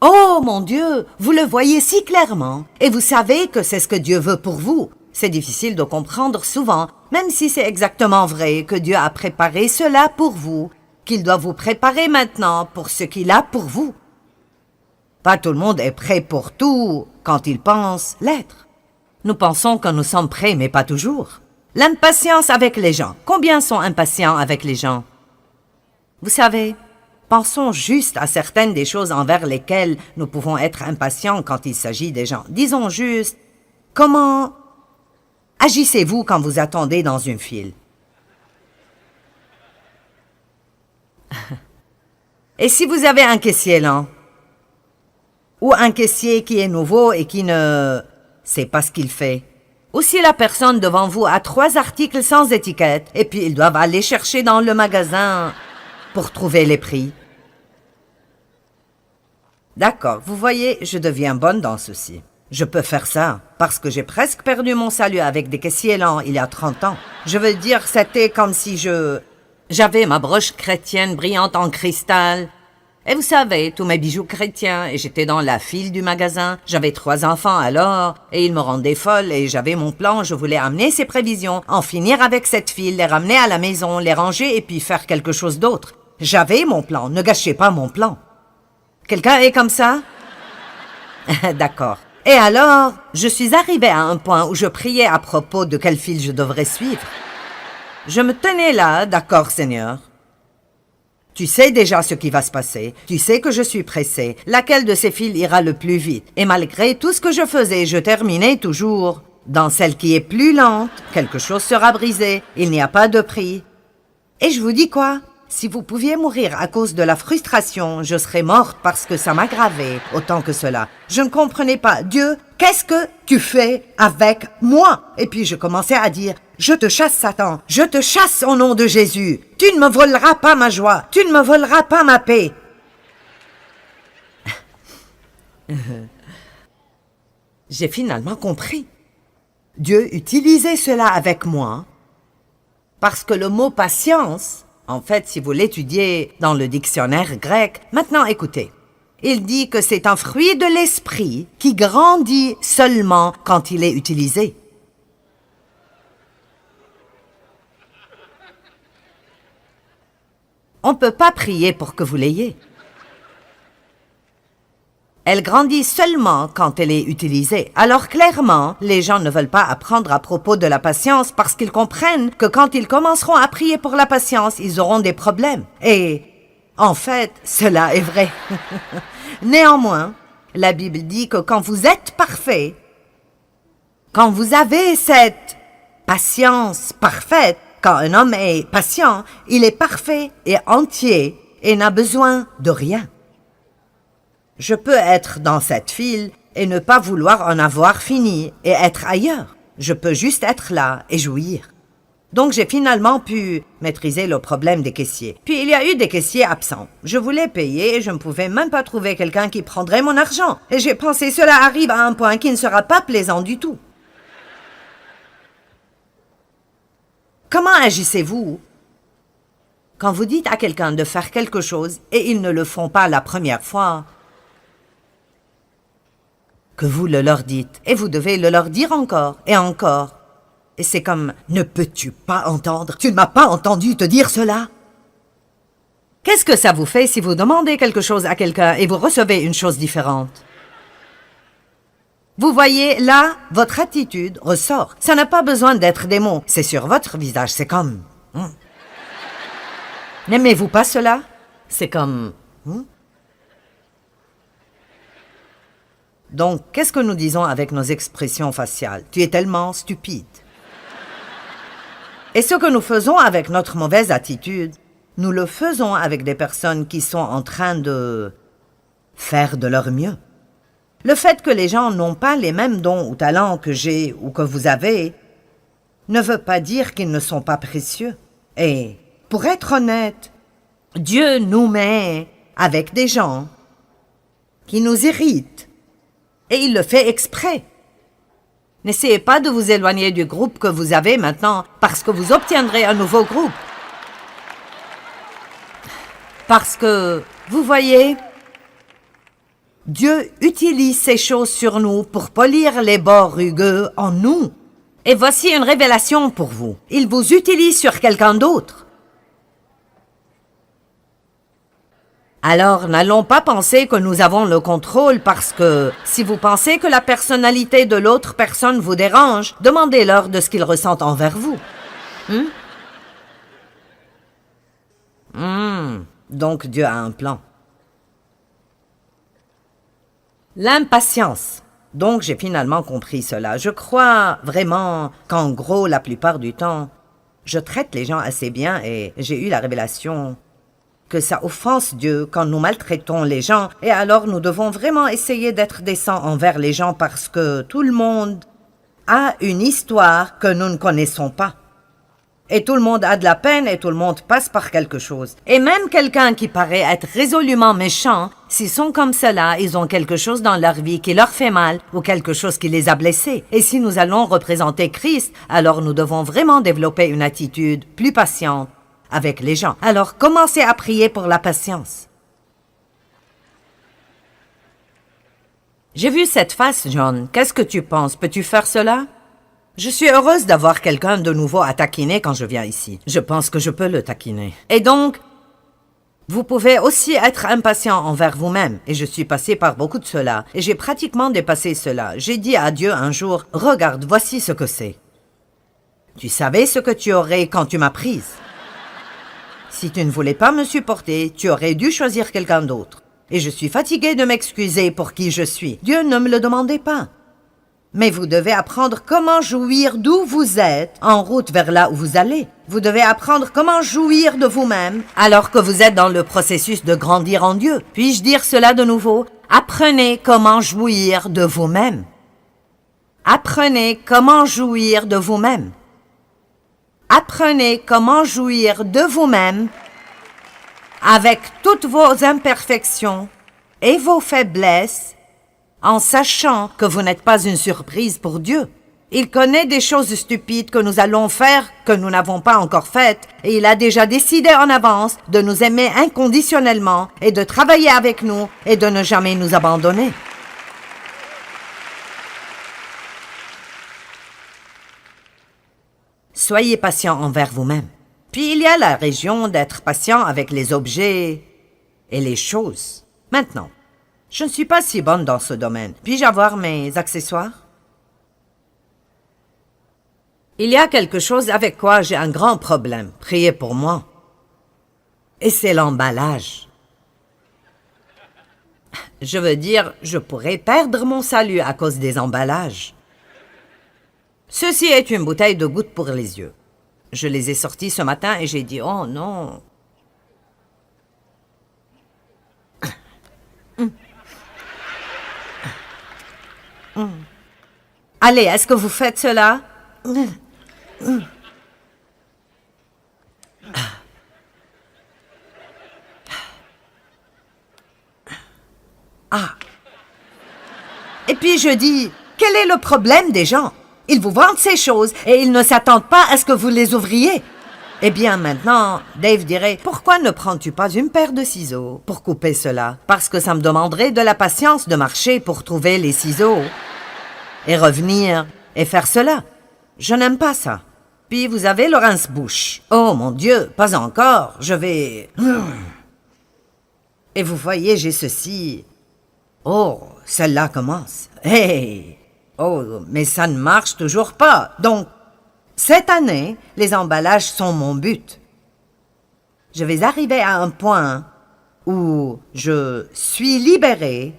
Oh mon Dieu, vous le voyez si clairement, et vous savez que c'est ce que Dieu veut pour vous. C'est difficile de comprendre souvent, même si c'est exactement vrai que Dieu a préparé cela pour vous, qu'il doit vous préparer maintenant pour ce qu'il a pour vous. Pas tout le monde est prêt pour tout quand il pense l'être. Nous pensons que nous sommes prêts, mais pas toujours. L'impatience avec les gens. Combien sont impatients avec les gens? Vous savez, pensons juste à certaines des choses envers lesquelles nous pouvons être impatients quand il s'agit des gens. Disons juste, comment agissez-vous quand vous attendez dans une file? Et si vous avez un caissier lent? Ou un caissier qui est nouveau et qui ne sait pas ce qu'il fait? Ou si la personne devant vous a 3 articles sans étiquette et puis ils doivent aller chercher dans le magasin pour trouver les prix? D'accord, vous voyez, je deviens bonne dans ceci. Je peux faire ça parce que j'ai presque perdu mon salut avec des caissiers lents il y a 30 ans. Je veux dire, c'était comme si j'avais ma broche chrétienne brillante en cristal. Et vous savez, tous mes bijoux chrétiens, et j'étais dans la file du magasin. J'avais 3 enfants alors, et ils me rendaient folle, et j'avais mon plan, je voulais amener ces prévisions, en finir avec cette file, les ramener à la maison, les ranger, et puis faire quelque chose d'autre. J'avais mon plan, ne gâchez pas mon plan. Quelqu'un est comme ça? D'accord. Et alors, je suis arrivée à un point où je priais à propos de quelle file je devrais suivre. Je me tenais là, d'accord, Seigneur. Tu sais déjà ce qui va se passer. Tu sais que je suis pressée. Laquelle de ces files ira le plus vite? Et malgré tout ce que je faisais, je terminais toujours. Dans celle qui est plus lente, quelque chose sera brisé. Il n'y a pas de prix. Et je vous dis quoi? Si vous pouviez mourir à cause de la frustration, je serais morte parce que ça m'aggravait autant que cela. Je ne comprenais pas. Dieu, qu'est-ce que tu fais avec moi? Et puis je commençais à dire, je te chasse Satan, je te chasse au nom de Jésus. Tu ne me voleras pas ma joie, tu ne me voleras pas ma paix. J'ai finalement compris. Dieu utilisait cela avec moi parce que le mot patience, en fait, si vous l'étudiez dans le dictionnaire grec, maintenant écoutez, il dit que c'est un fruit de l'esprit qui grandit seulement quand il est utilisé. On ne peut pas prier pour que vous l'ayez. Elle grandit seulement quand elle est utilisée. Alors clairement, les gens ne veulent pas apprendre à propos de la patience parce qu'ils comprennent que quand ils commenceront à prier pour la patience, ils auront des problèmes. Et en fait, cela est vrai. Néanmoins, la Bible dit que quand vous êtes parfait, quand vous avez cette patience parfaite, quand un homme est patient, il est parfait et entier et n'a besoin de rien. Je peux être dans cette file et ne pas vouloir en avoir fini et être ailleurs. Je peux juste être là et jouir. Donc j'ai finalement pu maîtriser le problème des caissiers. Puis il y a eu des caissiers absents. Je voulais payer et je ne pouvais même pas trouver quelqu'un qui prendrait mon argent. Et j'ai pensé, cela arrive à un point qui ne sera pas plaisant du tout. Comment agissez-vous quand vous dites à quelqu'un de faire quelque chose et ils ne le font pas la première fois? Que vous le leur dites, et vous devez le leur dire encore, et encore. Et c'est comme, ne peux-tu pas entendre? Tu ne m'as pas entendu te dire cela? Qu'est-ce que ça vous fait si vous demandez quelque chose à quelqu'un et vous recevez une chose différente? Vous voyez, là, votre attitude ressort. Ça n'a pas besoin d'être des mots, c'est sur votre visage, c'est comme... N'aimez-vous pas cela? C'est comme... Donc, qu'est-ce que nous disons avec nos expressions faciales? Tu es tellement stupide. Et ce que nous faisons avec notre mauvaise attitude, nous le faisons avec des personnes qui sont en train de faire de leur mieux. Le fait que les gens n'ont pas les mêmes dons ou talents que j'ai ou que vous avez ne veut pas dire qu'ils ne sont pas précieux. Et, pour être honnête, Dieu nous met avec des gens qui nous irritent. Et il le fait exprès. N'essayez pas de vous éloigner du groupe que vous avez maintenant parce que vous obtiendrez un nouveau groupe. Parce que, vous voyez, Dieu utilise ces choses sur nous pour polir les bords rugueux en nous. Et voici une révélation pour vous. Il vous utilise sur quelqu'un d'autre. Alors, n'allons pas penser que nous avons le contrôle parce que si vous pensez que la personnalité de l'autre personne vous dérange, demandez-leur de ce qu'ils ressentent envers vous. Donc Dieu a un plan. L'impatience. Donc j'ai finalement compris cela. Je crois vraiment qu'en gros, la plupart du temps, je traite les gens assez bien et j'ai eu la révélation que ça offense Dieu quand nous maltraitons les gens, et alors nous devons vraiment essayer d'être décents envers les gens parce que tout le monde a une histoire que nous ne connaissons pas. Et tout le monde a de la peine et tout le monde passe par quelque chose. Et même quelqu'un qui paraît être résolument méchant, s'ils sont comme cela, ils ont quelque chose dans leur vie qui leur fait mal ou quelque chose qui les a blessés. Et si nous allons représenter Christ, alors nous devons vraiment développer une attitude plus patiente avec les gens. Alors, commencez à prier pour la patience. J'ai vu cette face, John. Qu'est-ce que tu penses? Peux-tu faire cela? Je suis heureuse d'avoir quelqu'un de nouveau à taquiner quand je viens ici. Je pense que je peux le taquiner. Et donc, vous pouvez aussi être impatient envers vous-même. Et je suis passée par beaucoup de cela. Et j'ai pratiquement dépassé cela. J'ai dit à Dieu un jour, « Regarde, voici ce que c'est. Tu savais ce que tu aurais quand tu m'as prise. Si tu ne voulais pas me supporter, tu aurais dû choisir quelqu'un d'autre. Et je suis fatiguée de m'excuser pour qui je suis. Dieu ne me le demandait pas. Mais vous devez apprendre comment jouir d'où vous êtes en route vers là où vous allez. Vous devez apprendre comment jouir de vous-même alors que vous êtes dans le processus de grandir en Dieu. Puis-je dire cela de nouveau? Apprenez comment jouir de vous-même. Apprenez comment jouir de vous-même. Apprenez comment jouir de vous-même avec toutes vos imperfections et vos faiblesses en sachant que vous n'êtes pas une surprise pour Dieu. Il connaît des choses stupides que nous allons faire que nous n'avons pas encore faites et il a déjà décidé en avance de nous aimer inconditionnellement et de travailler avec nous et de ne jamais nous abandonner. Soyez patient envers vous-même. Puis il y a la région d'être patient avec les objets et les choses. Maintenant, je ne suis pas si bonne dans ce domaine. Puis-je avoir mes accessoires? Il y a quelque chose avec quoi j'ai un grand problème. Priez pour moi. Et c'est l'emballage. Je veux dire, je pourrais perdre mon salut à cause des emballages. Ceci est une bouteille de gouttes pour les yeux. Je les ai sortis ce matin et j'ai dit, oh non. Allez, est-ce que vous faites cela? Ah. Et puis je dis, quel est le problème des gens? Ils vous vendent ces choses et ils ne s'attendent pas à ce que vous les ouvriez. Eh bien maintenant, Dave dirait, pourquoi ne prends-tu pas une paire de ciseaux pour couper cela? Parce que ça me demanderait de la patience de marcher pour trouver les ciseaux et revenir et faire cela. Je n'aime pas ça. Puis vous avez le rince-bouche. Oh mon Dieu, pas encore, je vais... Et vous voyez, j'ai ceci. Oh, celle-là commence. Hey! Oh, mais ça ne marche toujours pas. Donc, cette année, les emballages sont mon but. Je vais arriver à un point où je suis libérée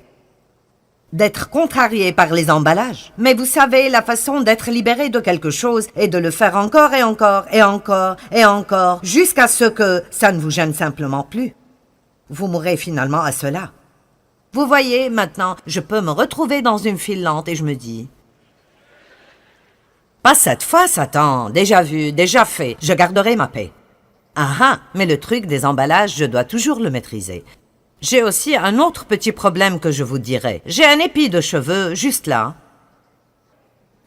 d'être contrariée par les emballages. Mais vous savez, la façon d'être libérée de quelque chose est de le faire encore et encore et encore et encore jusqu'à ce que ça ne vous gêne simplement plus. Vous mourrez finalement à cela. Vous voyez, maintenant, je peux me retrouver dans une file lente et je me dis... Pas cette fois, Satan. Déjà vu, déjà fait. Je garderai ma paix. Ah ah, mais le truc des emballages, je dois toujours le maîtriser. J'ai aussi un autre petit problème que je vous dirai. J'ai un épi de cheveux juste là.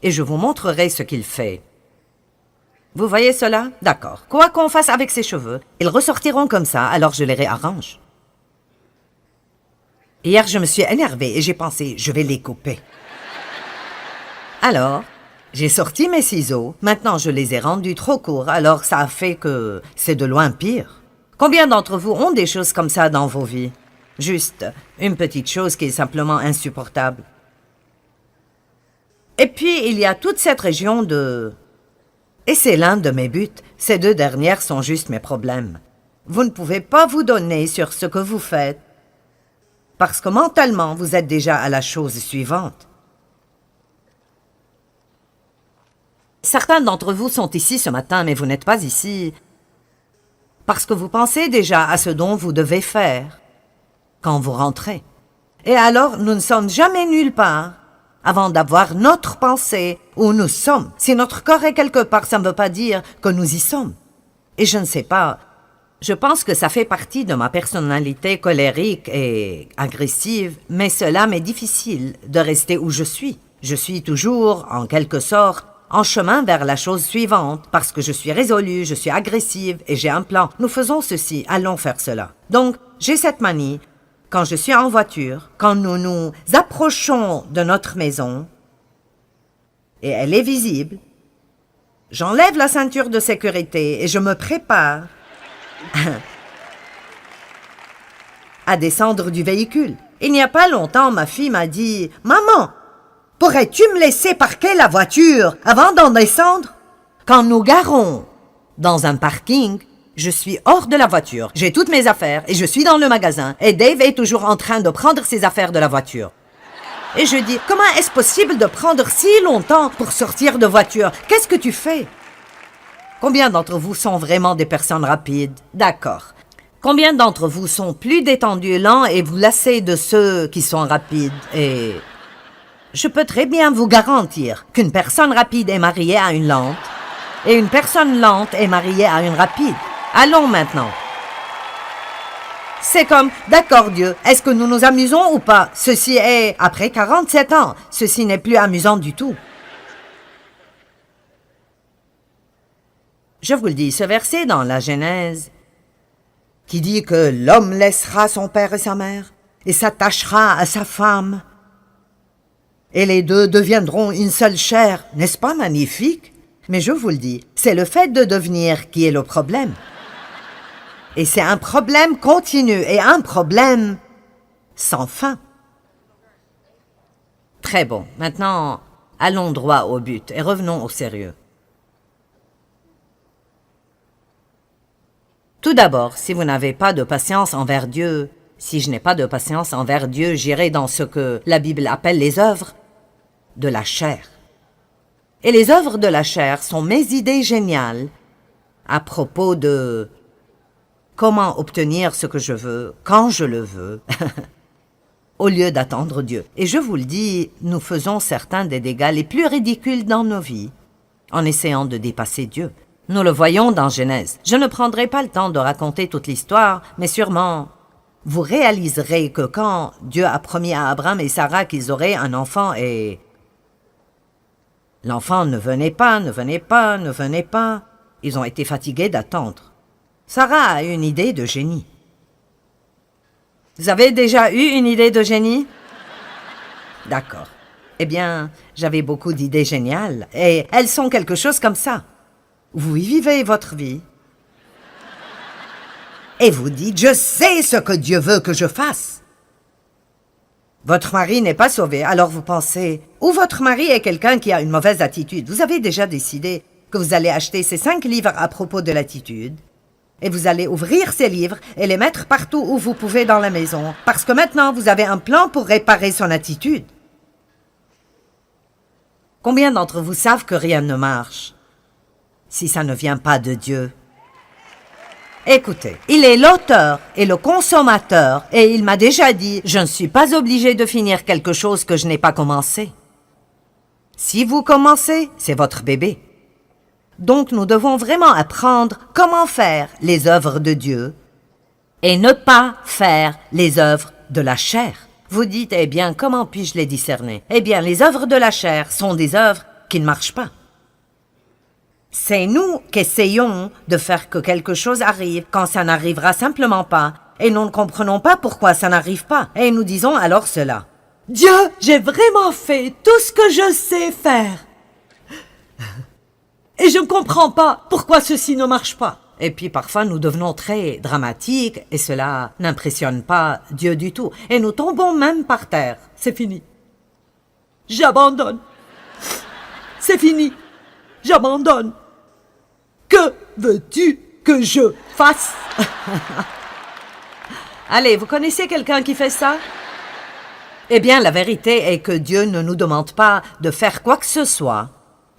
Et je vous montrerai ce qu'il fait. Vous voyez cela? D'accord. Quoi qu'on fasse avec ces cheveux, ils ressortiront comme ça, alors je les réarrange. Hier, je me suis énervée et j'ai pensé, je vais les couper. Alors, j'ai sorti mes ciseaux. Maintenant, je les ai rendus trop courts, alors ça a fait que c'est de loin pire. Combien d'entre vous ont des choses comme ça dans vos vies? Juste une petite chose qui est simplement insupportable. Et puis, il y a toute cette région de... Et c'est l'un de mes buts. Ces deux dernières sont juste mes problèmes. Vous ne pouvez pas vous donner sur ce que vous faites, parce que mentalement, vous êtes déjà à la chose suivante. Certains d'entre vous sont ici ce matin, mais vous n'êtes pas ici parce que vous pensez déjà à ce dont vous devez faire quand vous rentrez. Et alors, nous ne sommes jamais nulle part avant d'avoir notre pensée où nous sommes. Si notre corps est quelque part, ça ne veut pas dire que nous y sommes. Et je ne sais pas, je pense que ça fait partie de ma personnalité colérique et agressive, mais cela m'est difficile de rester où je suis. Je suis toujours, en quelque sorte, en chemin vers la chose suivante, parce que je suis résolue, je suis agressive et j'ai un plan. Nous faisons ceci, allons faire cela. Donc, j'ai cette manie, quand je suis en voiture, quand nous nous approchons de notre maison, et elle est visible, j'enlève la ceinture de sécurité et je me prépare à descendre du véhicule. Il n'y a pas longtemps, ma fille m'a dit « Maman, pourrais-tu me laisser parquer la voiture avant d'en descendre ?» Quand nous garons dans un parking, je suis hors de la voiture, j'ai toutes mes affaires et je suis dans le magasin et Dave est toujours en train de prendre ses affaires de la voiture. Et je dis « Comment est-ce possible de prendre si longtemps pour sortir de voiture? Qu'est-ce que tu fais ?» Combien d'entre vous sont vraiment des personnes rapides? D'accord. Combien d'entre vous sont plus détendus, lents et vous lassez de ceux qui sont rapides? Et je peux très bien vous garantir qu'une personne rapide est mariée à une lente et une personne lente est mariée à une rapide. Allons maintenant. C'est comme, d'accord Dieu, est-ce que nous nous amusons ou pas? Ceci est, après 47 ans, ceci n'est plus amusant du tout. Je vous le dis, ce verset dans la Genèse, qui dit que l'homme laissera son père et sa mère, et s'attachera à sa femme, et les deux deviendront une seule chair, n'est-ce pas magnifique? Mais je vous le dis, c'est le fait de devenir qui est le problème. Et c'est un problème continu, et un problème sans fin. Très bon, maintenant, allons droit au but, et revenons au sérieux. Tout d'abord, si vous n'avez pas de patience envers Dieu, si je n'ai pas de patience envers Dieu, j'irai dans ce que la Bible appelle les œuvres de la chair. Et les œuvres de la chair sont mes idées géniales à propos de comment obtenir ce que je veux, quand je le veux, au lieu d'attendre Dieu. Et je vous le dis, nous faisons certains des dégâts les plus ridicules dans nos vies en essayant de dépasser Dieu. Nous le voyons dans Genèse. Je ne prendrai pas le temps de raconter toute l'histoire, mais sûrement, vous réaliserez que quand Dieu a promis à Abraham et Sarah qu'ils auraient un enfant et l'enfant ne venait pas, ils ont été fatigués d'attendre. Sarah a une idée de génie. Vous avez déjà eu une idée de génie? D'accord. Eh bien, j'avais beaucoup d'idées géniales, et elles sont quelque chose comme ça. Vous y vivez votre vie. Et vous dites, je sais ce que Dieu veut que je fasse. Votre mari n'est pas sauvé, alors vous pensez, ou votre mari est quelqu'un qui a une mauvaise attitude. Vous avez déjà décidé que vous allez acheter ces 5 livres à propos de l'attitude, et vous allez ouvrir ces livres et les mettre partout où vous pouvez dans la maison, parce que maintenant vous avez un plan pour réparer son attitude. Combien d'entre vous savent que rien ne marche si ça ne vient pas de Dieu? Écoutez, il est l'auteur et le consommateur, et il m'a déjà dit, je ne suis pas obligé de finir quelque chose que je n'ai pas commencé. Si vous commencez, c'est votre bébé. Donc nous devons vraiment apprendre comment faire les œuvres de Dieu et ne pas faire les œuvres de la chair. Vous dites, eh bien, comment puis-je les discerner? Eh bien, les œuvres de la chair sont des œuvres qui ne marchent pas. C'est nous qui essayons de faire que quelque chose arrive quand ça n'arrivera simplement pas. Et nous ne comprenons pas pourquoi ça n'arrive pas. Et nous disons alors cela. Dieu, j'ai vraiment fait tout ce que je sais faire. Et je ne comprends pas pourquoi ceci ne marche pas. Et puis parfois nous devenons très dramatiques et cela n'impressionne pas Dieu du tout. Et nous tombons même par terre. C'est fini. J'abandonne. C'est fini. J'abandonne. Que veux-tu que je fasse? Allez, vous connaissez quelqu'un qui fait ça? Eh bien, la vérité est que Dieu ne nous demande pas de faire quoi que ce soit,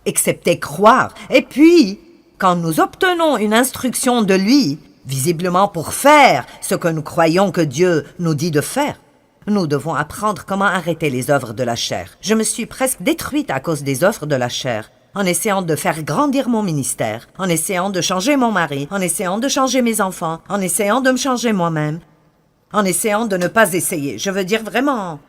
excepté croire. Et puis, quand nous obtenons une instruction de lui, visiblement pour faire ce que nous croyons que Dieu nous dit de faire, nous devons apprendre comment arrêter les œuvres de la chair. Je me suis presque détruite à cause des œuvres de la chair, en essayant de faire grandir mon ministère, en essayant de changer mon mari, en essayant de changer mes enfants, en essayant de me changer moi-même, en essayant de ne pas essayer. Je veux dire vraiment...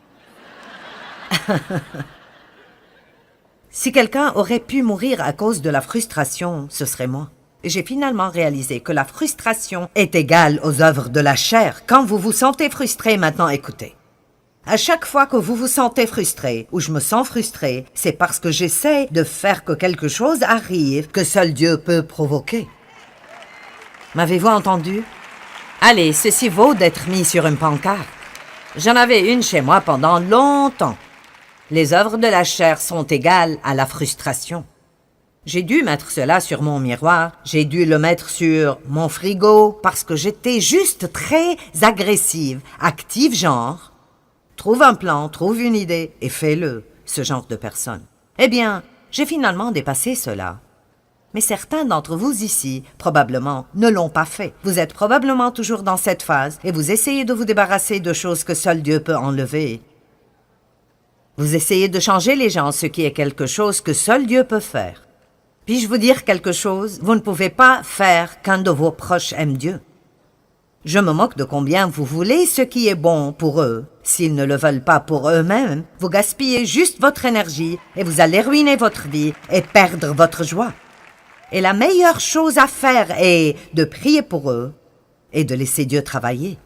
Si quelqu'un aurait pu mourir à cause de la frustration, ce serait moi. Et j'ai finalement réalisé que la frustration est égale aux œuvres de la chair. Quand vous vous sentez frustré, maintenant écoutez. À chaque fois que vous vous sentez frustré, ou je me sens frustré, c'est parce que j'essaie de faire que quelque chose arrive que seul Dieu peut provoquer. M'avez-vous entendu? Allez, ceci vaut d'être mis sur une pancarte. J'en avais une chez moi pendant longtemps. Les œuvres de la chair sont égales à la frustration. J'ai dû mettre cela sur mon miroir, j'ai dû le mettre sur mon frigo parce que j'étais juste très agressive, active genre. Trouve un plan, trouve une idée et fais-le, ce genre de personne. Eh bien, j'ai finalement dépassé cela. Mais certains d'entre vous ici, probablement, ne l'ont pas fait. Vous êtes probablement toujours dans cette phase et vous essayez de vous débarrasser de choses que seul Dieu peut enlever. Vous essayez de changer les gens, ce qui est quelque chose que seul Dieu peut faire. Puis-je vous dire quelque chose? Vous ne pouvez pas faire qu'un de vos proches aime Dieu. Je me moque de combien vous voulez ce qui est bon pour eux. S'ils ne le veulent pas pour eux-mêmes, vous gaspillez juste votre énergie et vous allez ruiner votre vie et perdre votre joie. Et la meilleure chose à faire est de prier pour eux et de laisser Dieu travailler.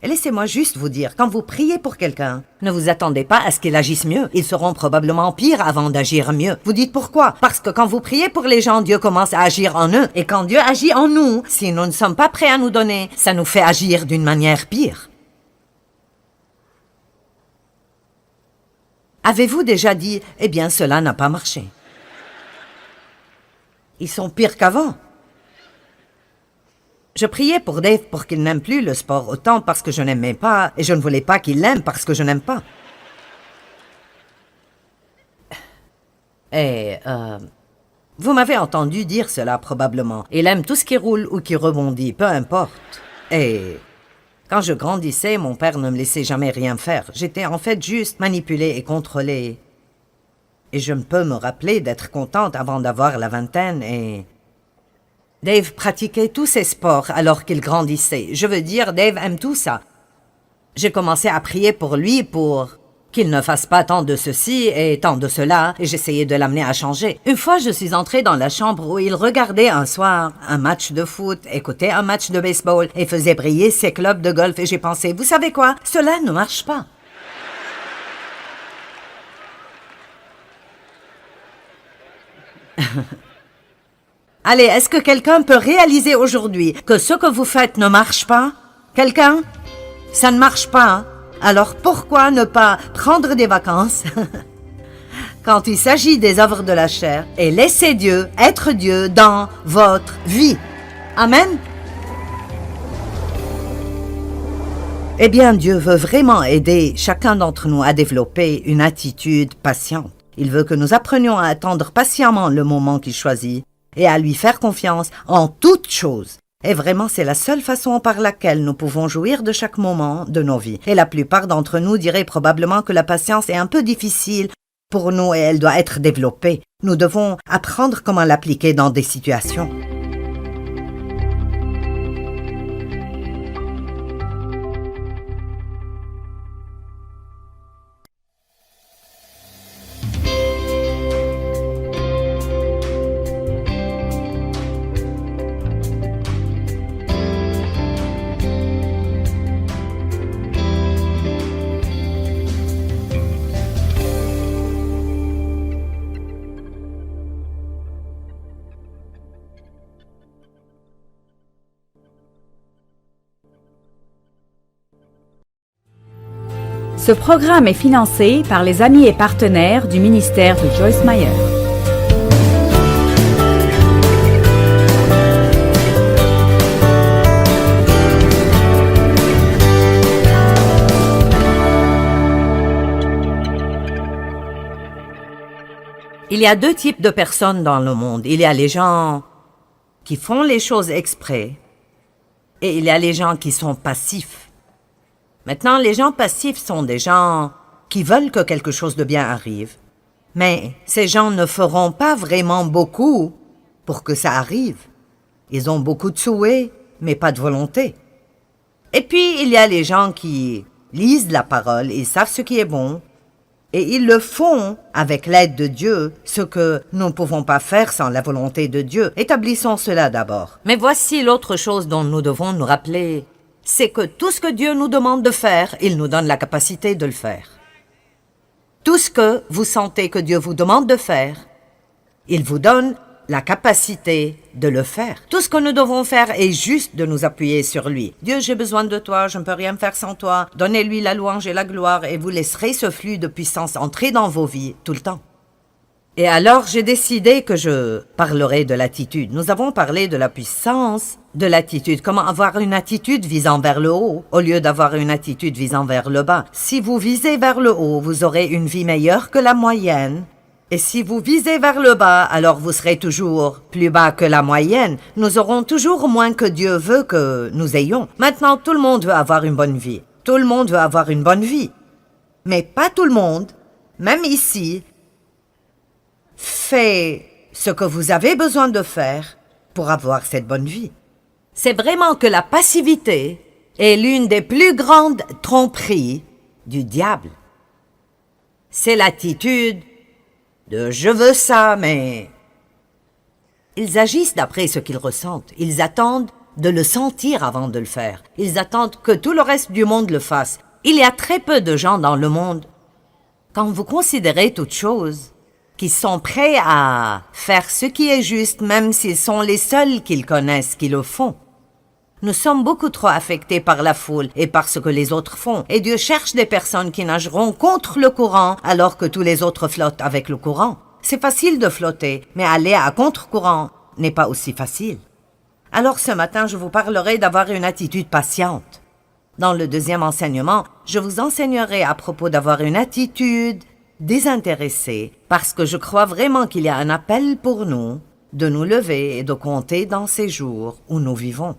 Et laissez-moi juste vous dire, quand vous priez pour quelqu'un, ne vous attendez pas à ce qu'il agisse mieux. Ils seront probablement pires avant d'agir mieux. Vous dites pourquoi? Parce que quand vous priez pour les gens, Dieu commence à agir en eux. Et quand Dieu agit en nous, si nous ne sommes pas prêts à nous donner, ça nous fait agir d'une manière pire. Avez-vous déjà dit, eh bien, cela n'a pas marché? Ils sont pires qu'avant. Je priais pour Dave pour qu'il n'aime plus le sport autant parce que je n'aimais pas, et je ne voulais pas qu'il l'aime parce que je n'aime pas. Et, vous m'avez entendu dire cela probablement. Il aime tout ce qui roule ou qui rebondit, peu importe. Et quand je grandissais, mon père ne me laissait jamais rien faire. J'étais en fait juste manipulée et contrôlée. Et je ne peux me rappeler d'être contente avant d'avoir la vingtaine et... Dave pratiquait tous ses sports alors qu'il grandissait. Je veux dire, Dave aime tout ça. J'ai commencé à prier pour lui pour qu'il ne fasse pas tant de ceci et tant de cela, et j'essayais de l'amener à changer. Une fois, je suis entrée dans la chambre où il regardait un soir un match de foot, écoutait un match de baseball et faisait briller ses clubs de golf, et j'ai pensé, vous savez quoi? Cela ne marche pas. Allez, est-ce que quelqu'un peut réaliser aujourd'hui que ce que vous faites ne marche pas? Quelqu'un? Ça ne marche pas, hein? Alors pourquoi ne pas prendre des vacances quand il s'agit des œuvres de la chair et laisser Dieu être Dieu dans votre vie? Amen? Eh bien, Dieu veut vraiment aider chacun d'entre nous à développer une attitude patiente. Il veut que nous apprenions à attendre patiemment le moment qu'il choisit et à lui faire confiance en toutes choses. Et vraiment, c'est la seule façon par laquelle nous pouvons jouir de chaque moment de nos vies. Et la plupart d'entre nous diraient probablement que la patience est un peu difficile pour nous et elle doit être développée. Nous devons apprendre comment l'appliquer dans des situations. Ce programme est financé par les amis et partenaires du ministère de Joyce Meyer. Il y a deux types de personnes dans le monde. Il y a les gens qui font les choses exprès et il y a les gens qui sont passifs. Maintenant, les gens passifs sont des gens qui veulent que quelque chose de bien arrive. Mais ces gens ne feront pas vraiment beaucoup pour que ça arrive. Ils ont beaucoup de souhaits, mais pas de volonté. Et puis, il y a les gens qui lisent la parole, ils savent ce qui est bon, et ils le font avec l'aide de Dieu, ce que nous ne pouvons pas faire sans la volonté de Dieu. Établissons cela d'abord. Mais voici l'autre chose dont nous devons nous rappeler, c'est que tout ce que Dieu nous demande de faire, il nous donne la capacité de le faire. Tout ce que vous sentez que Dieu vous demande de faire, il vous donne la capacité de le faire. Tout ce que nous devons faire est juste de nous appuyer sur lui. Dieu, j'ai besoin de toi, je ne peux rien faire sans toi. Donnez-lui la louange et la gloire et vous laisserez ce flux de puissance entrer dans vos vies tout le temps. Et alors, j'ai décidé que je parlerai de l'attitude. Nous avons parlé de la puissance de l'attitude. Comment avoir une attitude visant vers le haut au lieu d'avoir une attitude visant vers le bas. Si vous visez vers le haut, vous aurez une vie meilleure que la moyenne. Et si vous visez vers le bas, alors vous serez toujours plus bas que la moyenne. Nous aurons toujours moins que Dieu veut que nous ayons. Maintenant, tout le monde veut avoir une bonne vie. Tout le monde veut avoir une bonne vie. Mais pas tout le monde, même ici, fait ce que vous avez besoin de faire pour avoir cette bonne vie. C'est vraiment que la passivité est l'une des plus grandes tromperies du diable. C'est l'attitude de « je veux ça, mais… » Ils agissent d'après ce qu'ils ressentent. Ils attendent de le sentir avant de le faire. Ils attendent que tout le reste du monde le fasse. Il y a très peu de gens dans le monde, quand vous considérez toutes choses, qui sont prêts à faire ce qui est juste, même s'ils sont les seuls qu'ils connaissent qui le font. Nous sommes beaucoup trop affectés par la foule et par ce que les autres font. Et Dieu cherche des personnes qui nageront contre le courant alors que tous les autres flottent avec le courant. C'est facile de flotter, mais aller à contre-courant n'est pas aussi facile. Alors ce matin, je vous parlerai d'avoir une attitude patiente. Dans le deuxième enseignement, je vous enseignerai à propos d'avoir une attitude désintéressée parce que je crois vraiment qu'il y a un appel pour nous de nous lever et de compter dans ces jours où nous vivons.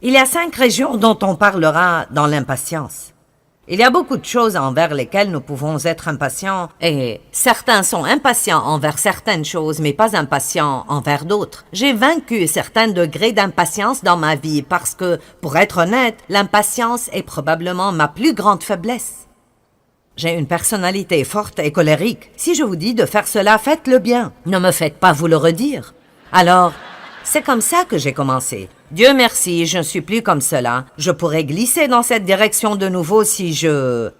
Il y a 5 régions dont on parlera dans l'impatience. Il y a beaucoup de choses envers lesquelles nous pouvons être impatients et certains sont impatients envers certaines choses mais pas impatients envers d'autres. J'ai vaincu certains degrés d'impatience dans ma vie parce que, pour être honnête, l'impatience est probablement ma plus grande faiblesse. J'ai une personnalité forte et colérique. Si je vous dis de faire cela, faites-le bien. Ne me faites pas vous le redire. Alors, c'est comme ça que j'ai commencé. Dieu merci, je ne suis plus comme cela. Je pourrais glisser dans cette direction de nouveau si je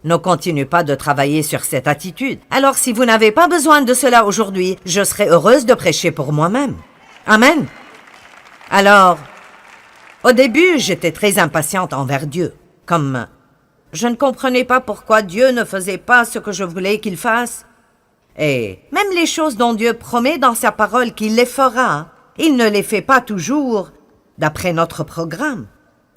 ne continue pas de travailler sur cette attitude. Alors si vous n'avez pas besoin de cela aujourd'hui, je serai heureuse de prêcher pour moi-même. Amen. Alors, au début, j'étais très impatiente envers Dieu. Comme je ne comprenais pas pourquoi Dieu ne faisait pas ce que je voulais qu'il fasse. Et même les choses dont Dieu promet dans sa parole qu'il les fera, il ne les fait pas toujours d'après notre programme.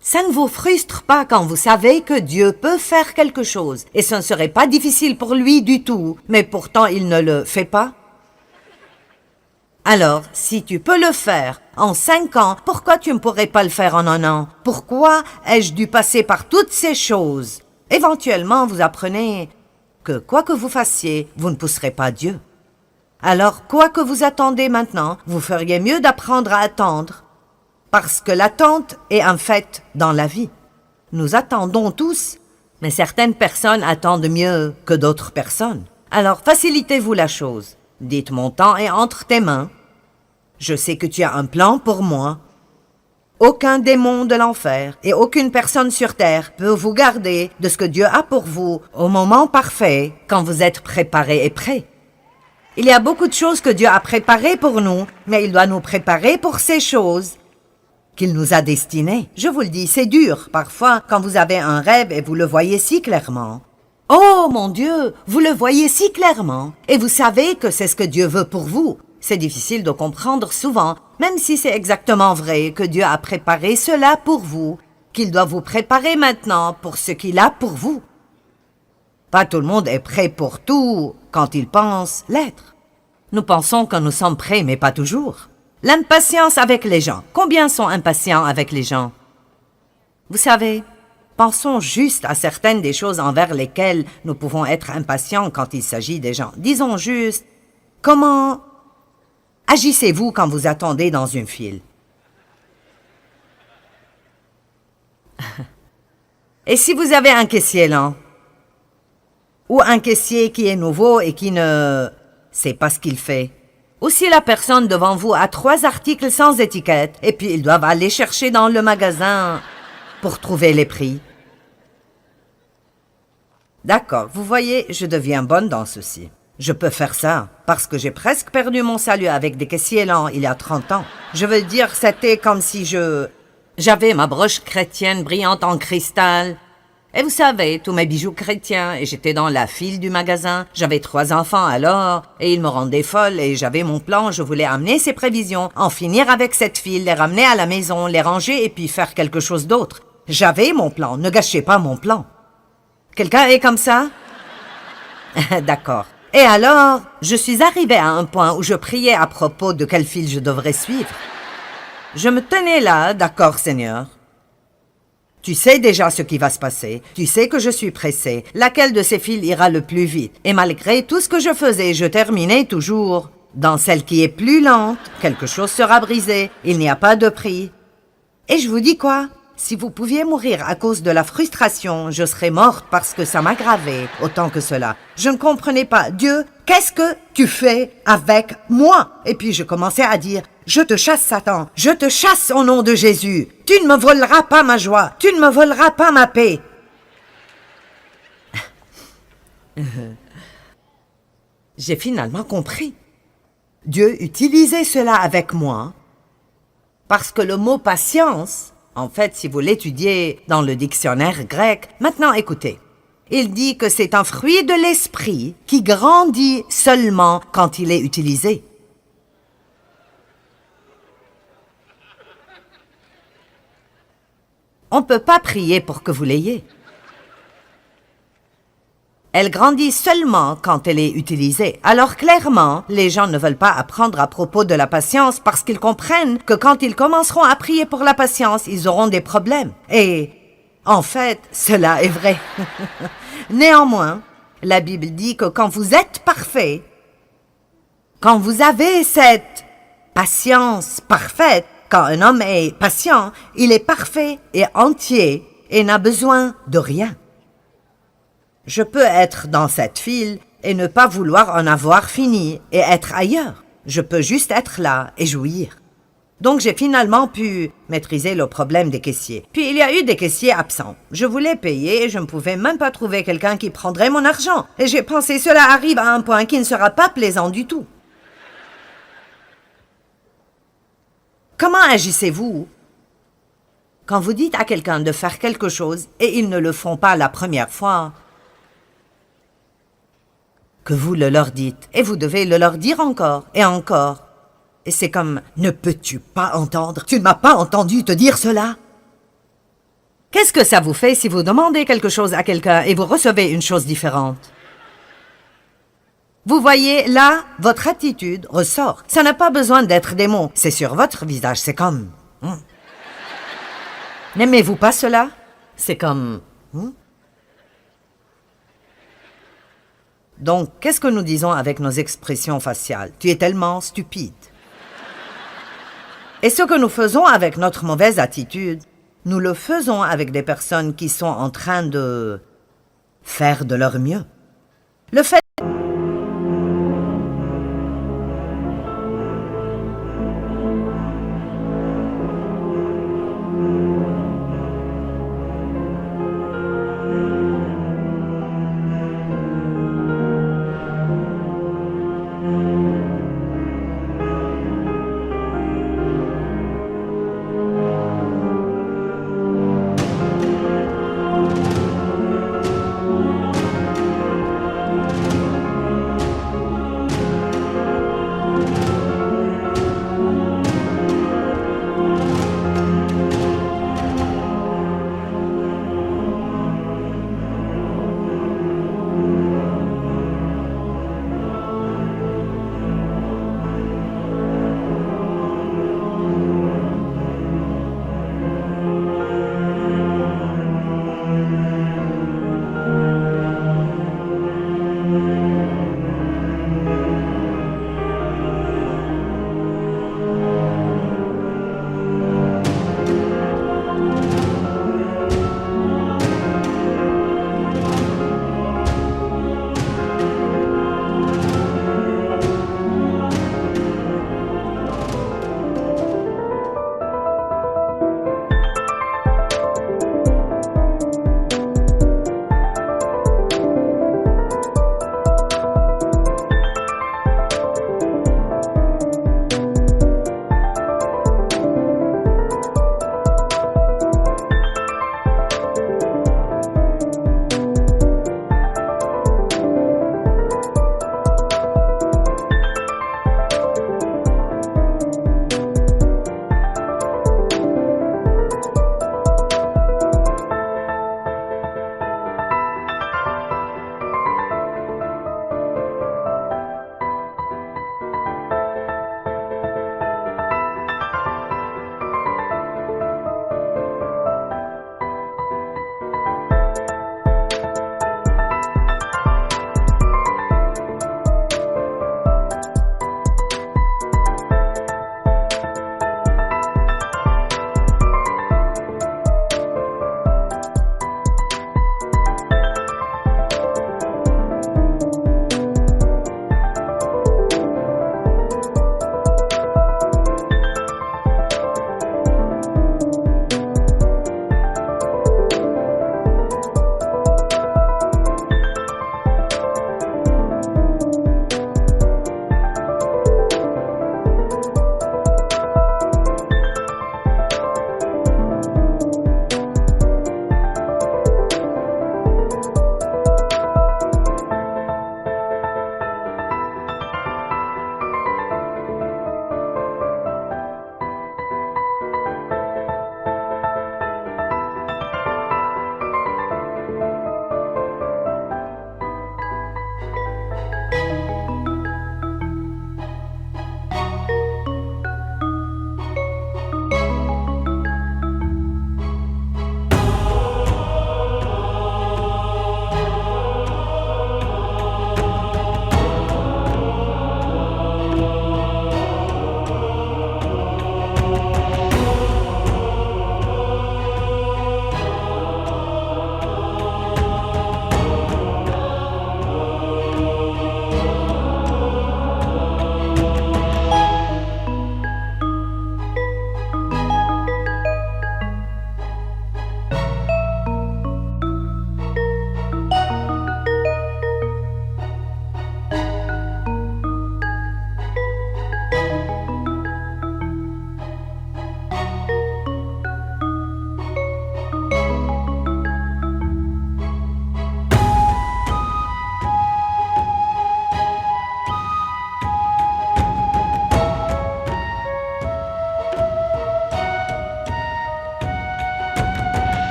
Ça ne vous frustre pas quand vous savez que Dieu peut faire quelque chose et ce ne serait pas difficile pour lui du tout, mais pourtant il ne le fait pas? Alors, si tu peux le faire en 5 ans, pourquoi tu ne pourrais pas le faire en 1 an? Pourquoi ai-je dû passer par toutes ces choses? Éventuellement, vous apprenez que quoi que vous fassiez, vous ne pousserez pas Dieu. Alors, quoi que vous attendez maintenant, vous feriez mieux d'apprendre à attendre, parce que l'attente est un fait dans la vie. Nous attendons tous, mais certaines personnes attendent mieux que d'autres personnes. Alors, facilitez-vous la chose. Dites, mon temps est entre tes mains. Je sais que tu as un plan pour moi. Aucun démon de l'enfer et aucune personne sur terre peut vous garder de ce que Dieu a pour vous au moment parfait quand vous êtes préparé et prêt. Il y a beaucoup de choses que Dieu a préparées pour nous, mais il doit nous préparer pour ces choses qu'il nous a destinées. Je vous le dis, c'est dur parfois quand vous avez un rêve et vous le voyez si clairement. Oh mon Dieu, vous le voyez si clairement, et vous savez que c'est ce que Dieu veut pour vous. C'est difficile de comprendre souvent, même si c'est exactement vrai que Dieu a préparé cela pour vous, qu'il doit vous préparer maintenant pour ce qu'il a pour vous. Pas tout le monde est prêt pour tout quand il pense l'être. Nous pensons que nous sommes prêts, mais pas toujours. L'impatience avec les gens. Combien sont impatients avec les gens? Vous savez, pensons juste à certaines des choses envers lesquelles nous pouvons être impatients quand il s'agit des gens. Disons juste, comment agissez-vous quand vous attendez dans une file? Et si vous avez un caissier lent? Ou un caissier qui est nouveau et qui ne sait pas ce qu'il fait? Ou si la personne devant vous a 3 articles sans étiquette et puis ils doivent aller chercher dans le magasin pour trouver les prix? D'accord, vous voyez, je deviens bonne dans ceci. Je peux faire ça parce que j'ai presque perdu mon salut avec des caissiers lents il y a 30 ans. Je veux dire, c'était comme si j'avais ma broche chrétienne brillante en cristal. Et vous savez, tous mes bijoux chrétiens, et j'étais dans la file du magasin. J'avais 3 enfants alors, et ils me rendaient folle, et j'avais mon plan, je voulais amener ces prévisions, en finir avec cette file, les ramener à la maison, les ranger, et puis faire quelque chose d'autre. J'avais mon plan, ne gâchez pas mon plan. Quelqu'un est comme ça? D'accord. Et alors, je suis arrivée à un point où je priais à propos de quelle file je devrais suivre. Je me tenais là, d'accord, Seigneur. Tu sais déjà ce qui va se passer. Tu sais que je suis pressée. Laquelle de ces files ira le plus vite? Et malgré tout ce que je faisais, je terminais toujours. Dans celle qui est plus lente, quelque chose sera brisé. Il n'y a pas de prix. Et je vous dis quoi? Si vous pouviez mourir à cause de la frustration, je serais morte parce que ça m'aggravait autant que cela. Je ne comprenais pas. Dieu, qu'est-ce que tu fais avec moi? Et puis je commençais à dire, je te chasse Satan, je te chasse au nom de Jésus. Tu ne me voleras pas ma joie, tu ne me voleras pas ma paix. J'ai finalement compris. Dieu utilisait cela avec moi parce que le mot patience, en fait, si vous l'étudiez dans le dictionnaire grec, maintenant écoutez, il dit que c'est un fruit de l'esprit qui grandit seulement quand il est utilisé. On ne peut pas prier pour que vous l'ayez. Elle grandit seulement quand elle est utilisée. Alors clairement, les gens ne veulent pas apprendre à propos de la patience parce qu'ils comprennent que quand ils commenceront à prier pour la patience, ils auront des problèmes. Et en fait, cela est vrai. Néanmoins, la Bible dit que quand vous êtes parfait, quand vous avez cette patience parfaite, quand un homme est patient, il est parfait et entier et n'a besoin de rien. Je peux être dans cette file et ne pas vouloir en avoir fini et être ailleurs. Je peux juste être là et jouir. Donc j'ai finalement pu maîtriser le problème des caissiers. Puis il y a eu des caissiers absents. Je voulais payer et je ne pouvais même pas trouver quelqu'un qui prendrait mon argent. Et j'ai pensé, cela arrive à un point qui ne sera pas plaisant du tout. Comment agissez-vous quand vous dites à quelqu'un de faire quelque chose et ils ne le font pas la première fois? Que vous le leur dites, et vous devez le leur dire encore, et encore. Et c'est comme, ne peux-tu pas entendre? Tu ne m'as pas entendu te dire cela? Qu'est-ce que ça vous fait si vous demandez quelque chose à quelqu'un et vous recevez une chose différente? Vous voyez, là, votre attitude ressort. Ça n'a pas besoin d'être des mots, c'est sur votre visage, c'est comme... N'aimez-vous pas cela? C'est comme... Donc, qu'est-ce que nous disons avec nos expressions faciales? Tu es tellement stupide. Et ce que nous faisons avec notre mauvaise attitude, nous le faisons avec des personnes qui sont en train de faire de leur mieux. Le fait